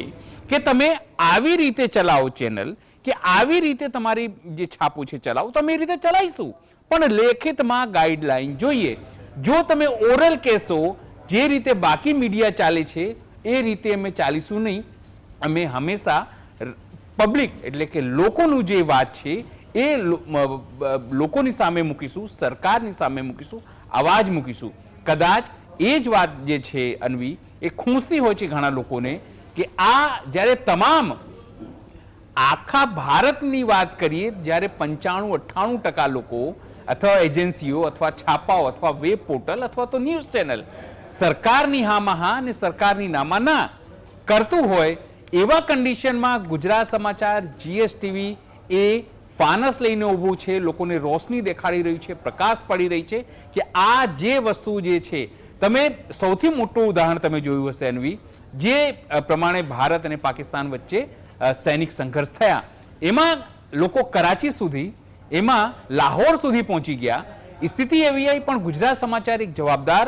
કે તમે આવી રીતે ચલાવો ચેનલ, કે આવી રીતે તમારી જે છાપું છે ચલાવો, તો અમે એ રીતે ચલાવીશું. પણ લેખિતમાં ગાઈડલાઈન જોઈએ. જો તમે ઓરલ કહેશો જે રીતે બાકી મીડિયા ચાલે છે એ રીતે અમે ચાલીશું નહીં. અમે હંમેશા પબ્લિક એટલે કે લોકોનું જે વાત છે એ લોકોની સામે મૂકીશું, સરકારની સામે મૂકીશું, અવાજ મૂકીશું. કદાચ એ જ વાત જે છે અન્વી એ ખૂંચતી હોય છે ઘણા લોકોને કે આ જ્યારે તમામ આખા ભારતની વાત કરીએ જ્યારે 95-98% લોકો અથવા એજન્સીઓ અથવા છાપાઓ અથવા વેબ પોર્ટલ અથવા તો ન્યૂઝ ચેનલ સરકારની હામાં હા અને સરકારની નામાં ના કરતું હોય એવા કન્ડિશનમાં ગુજરાત સમાચાર જીએસટીવી એ ફાનસ લઈને ઊભું છે, લોકોને રોશની દેખાડી રહ્યું છે, પ્રકાશ પડી રહી છે કે આ જે વસ્તુ જે છે. તમે સૌથી મોટું ઉદાહરણ તમે જોયું હશે અન્વી, જે પ્રમાણે ભારત અને પાકિસ્તાન વચ્ચે સૈનિક સંઘર્ષ થયા એમાં લોકો કરાચી સુધી એમાં લાહોર સુધી પહોંચી ગયા. સ્થિતિ એવી આવી પણ ગુજરાત સમાચાર એક જવાબદાર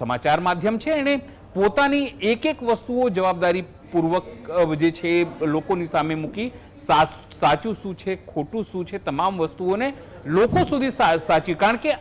સમાચાર માધ્યમ છે. એણે પોતાની એક એક વસ્તુઓ જવાબદારીપૂર્વક જે છે લોકોની સામે મૂકી, સાચું શું છે ખોટું શું છે તમામ વસ્તુઓને લોકો સુધી સાચી. કારણ કે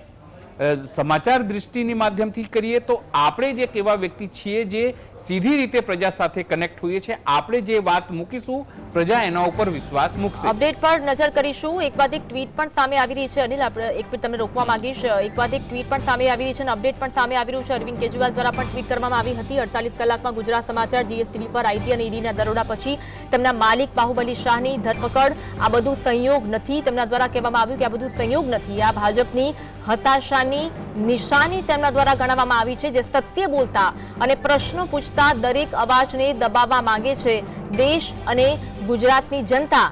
સમાચાર દૃષ્ટિની માધ્યમથી કરીએ તો આપણે જે એવા વ્યક્તિ છીએ જે સીધી રીતે પ્રજા સાથે કનેક્ટ હોઈએ છીએ. આપણે જે વાત મૂકીશું પ્રજા એના ઉપર વિશ્વાસ મૂકશે. અપડેટ પર નજર કરીશું. એક બાદ એક ટ્વીટ પણ સામે આવી રહી છે. અનિલ, આપણે એક મિનિટ તમને રોકવા માંગીશ. એક બાદ એક ટ્વીટ પણ સામે આવી રહી છે અને અપડેટ પણ સામે આવી રહ્યું છે. અરવિંદ કેજરીવાલ દ્વારા પણ ટ્વીટ કરવામાં આવી હતી 48 કલાકમાં ગુજરાત સમાચાર જીએસટીવી પર આઈટી અને ઈડીના દરોડા પછી તેમના માલિક બાહુબલી શાહની ધરપકડ. આ બધું સંયોગ નથી. તેમના દ્વારા કહેવામાં આવ્યું કે આ બધું સંયોગ નથી, આ ભાજપની હતાશાની નિશાની તેમના દ્વારા ગણાવવામાં આવી છે, જે સત્ય બોલતા અને પ્રશ્નો પૂછતા દરેક અવાજને દબાવવા માંગે છે. દેશ અને ગુજરાતની જનતા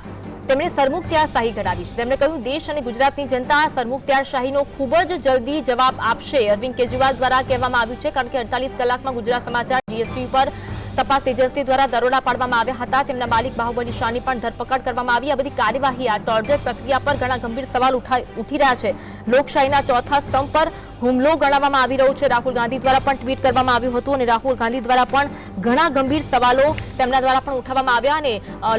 તેમણે સરમુખત્યારશાહી કરાવી છે. તેમણે કહ્યું દેશ અને ગુજરાતની જનતા સરમુખત્યારશાહીનો ખૂબ જ જલ્દી જવાબ આપશે. અરવિંદ કેજરીવાલ દ્વારા કહેવામાં આવ્યું છે. કારણ કે 48 કલાકમાં ગુજરાત સમાચાર જીએસટીવી પર તપાસ એજન્સી દ્વારા દરોડા પાડવામાં આવ્યા હતા. તેમના માલિક બાહુબલી શાહની પણ ધરપકડ કરવામાં આવી. આ બધી કાર્યવાહી, આ ટોર્ચર પ્રક્રિયા પર ઘણા ગંભીર સવાલ ઉઠી રહ્યા છે. લોકશાહીના ચોથા સ્તંભ પર હુમલો ગણાવવામાં આવી રહ્યો છે. રાહુલ ગાંધી દ્વારા પણ ટ્વીટ કરવામાં આવ્યું હતું અને રાહુલ ગાંધી દ્વારા પણ ઘણા ગંભીર સવાલો તેમના દ્વારા પણ ઉઠાવવામાં આવ્યા અને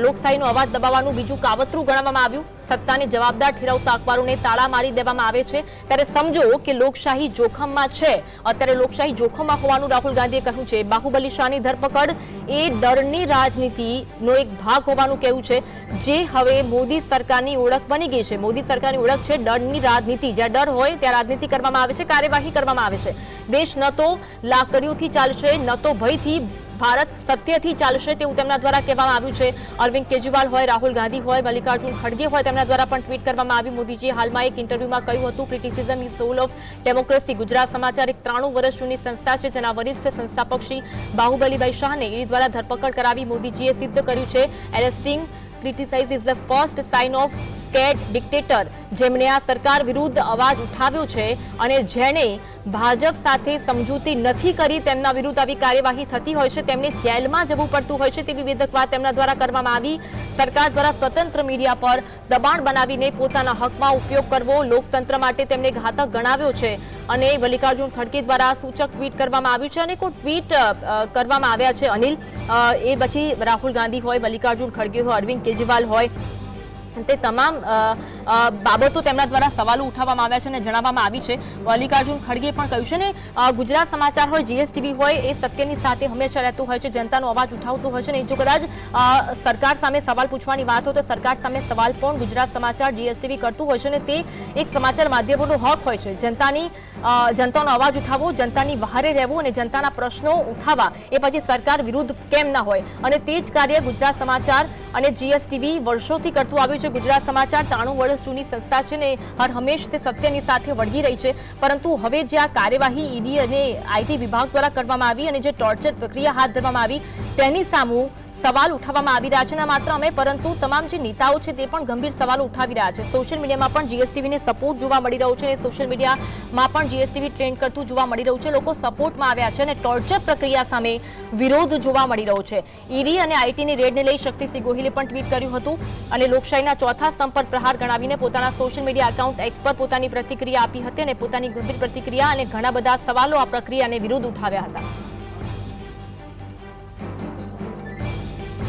લોકશાહીનો અવાજ દબાવવાનું બીજું કાવતરું ગણાવવામાં આવ્યું. સત્તાને જવાબદાર ઠેરવતા અખબારોને તાળા મારી દેવામાં આવે છે. ત્યારે સમજો કે લોકશાહી જોખમમાં છે. અત્યારે લોકશાહી જોખમમાં હોવાનું રાહુલ ગાંધીએ કહ્યું છે. બાહુબલી શાહની ધરપકડ એ ડરની રાજનીતિનો એક ભાગ હોવાનું કહેવું છે, જે હવે મોદી સરકારની ઓળખ બની ગઈ છે. મોદી સરકારની ઓળખ છે ડરની રાજનીતિ. જ્યાં ડર હોય ત્યાં રાજનીતિ કરવામાં આવે છે, કાર્યવાહી કરવામાં આવે છે. દેશ ન તો લાકડીઓથી ચાલશે ન તો ભયથી, ભારત સત્યથી ચાલશે તેવું તેમના દ્વારા કહેવામાં આવ્યું છે. અરવિંદ કેજરીવાલ હોય, રાહુલ ગાંધી હોય, મલ્લિકાર્જુન ખડગે હોય, તેમના દ્વારા પણ ટ્વીટ કરવામાં આવ્યું. મોદીજીએ હાલમાં એક ઇન્ટરવ્યુમાં કહ્યું હતું criticism is soul of democracy. Gujarat Samachar એક 93 વર્ષ જૂની સંસ્થા છે, જેના વરિષ્ઠ સંસ્થાપક શ્રી બાહુબલીભાઈ શાહને ઈડી દ્વારા ધરપકડ કરાવી મોદીજીએ સિદ્ધ કર્યું છે. Arresting critics is the first sign of scared dictator. જેમણે આ સરકાર વિરુદ્ધ અવાજ ઉઠાવ્યો છે અને જેણે ભાજપ સાથે સમજૂતી નથી કરી, તેમના વિરુદ્ધ આવી કાર્યવાહી થતી હોય છે, તેમને જેલમાં જવું પડતું હોય છે તેવી વિધક વાત તેમના દ્વારા કરવામાં આવી. સરકાર દ્વારા સ્વતંત્ર મીડિયા પર દબાણ બનાવીને પોતાના હકમાં ઉપયોગ કરવો લોકતંત્ર માટે તેમને ઘાતક ગણાવ્યો છે અને મલ્લિકાર્જુન ખડગે દ્વારા સૂચક ટ્વીટ કરવામાં આવ્યું છે. અને કોઈ ટ્વીટ કરવામાં આવ્યા છે અનિલ, એ પછી રાહુલ ગાંધી હોય, મલ્લિકાર્જુન ખડગે હોય, અરવિંદ કેજરીવાલ હોય, તે તમામ બાબતો તેમના દ્વારા સવાલો ઉઠાવવામાં આવ્યા છે અને જણાવવામાં આવી છે. મલ્લિકાર્જુન ખડગે પણ કહ્યું છે ને ગુજરાત સમાચાર હોય, જીએસટીવી હોય, એ સત્યની સાથે હંમેશા રહેતું હોય છે, જનતાનો અવાજ ઉઠાવતું હોય છે. અને જો કદાચ સરકાર સામે સવાલ પૂછવાની વાત હોય તો સરકાર સામે સવાલ પણ ગુજરાત સમાચાર જીએસટીવી કરતું હોય છે અને તે એક સમાચાર માધ્યમોનો હક હોય છે. જનતાનો અવાજ ઉઠાવવો, જનતાની વહારે રહેવું અને જનતાના પ્રશ્નો ઉઠાવવા, એ પછી સરકાર વિરુદ્ધ કેમ ના હોય. અને તે જ કાર્ય ગુજરાત સમાચાર અને જીએસટીવી વર્ષોથી કરતું આવ્યું છે. ગુજરાત સમાચાર 93 વર્ષ જૂની સંસ્થા છે ને હર હંમેશ તે સત્યની સાથે વળગી રહી છે. પરંતુ હવે જે આ કાર્યવાહી ઈડી અને આઈટી વિભાગ દ્વારા કરવામાં આવી અને જે ટોર્ચર પ્રક્રિયા હાથ ધરવામાં આવી, તેની સામે સવાલ ઉઠાવવામાં આવી રહ્યા છે. ના માત્ર અમે પરંતુ તમામ જે નેતાઓ છે તે પણ ગંભીર સવાલો ઉઠાવી રહ્યા છે. સોશિયલ મીડિયામાં પણ જીએસટીવીને સપોર્ટ જોવા મળી રહ્યો છે અને સોશિયલ મીડિયામાં પણ જીએસટીવી ટ્રેન્ડ કરતું જોવા મળી રહ્યું છે. લોકો સપોર્ટમાં આવ્યા છે અને ટોર્ચર પ્રક્રિયા સામે વિરોધ જોવા મળી રહ્યો છે. ઈડી અને આઈટીની રેડને લઈ શક્તિસિંહ ગોહિલે પણ ટ્વીટ કર્યું હતું અને લોકશાહીના ચોથા સ્તંભ પર પ્રહાર ગણાવીને પોતાના સોશિયલ મીડિયા એકાઉન્ટ એક્સ પર પોતાની પ્રતિક્રિયા આપી હતી અને પોતાની ગંભીર પ્રતિક્રિયા અને ઘણા બધા સવાલો આ પ્રક્રિયાને વિરુદ્ધ ઉઠાવ્યા હતા.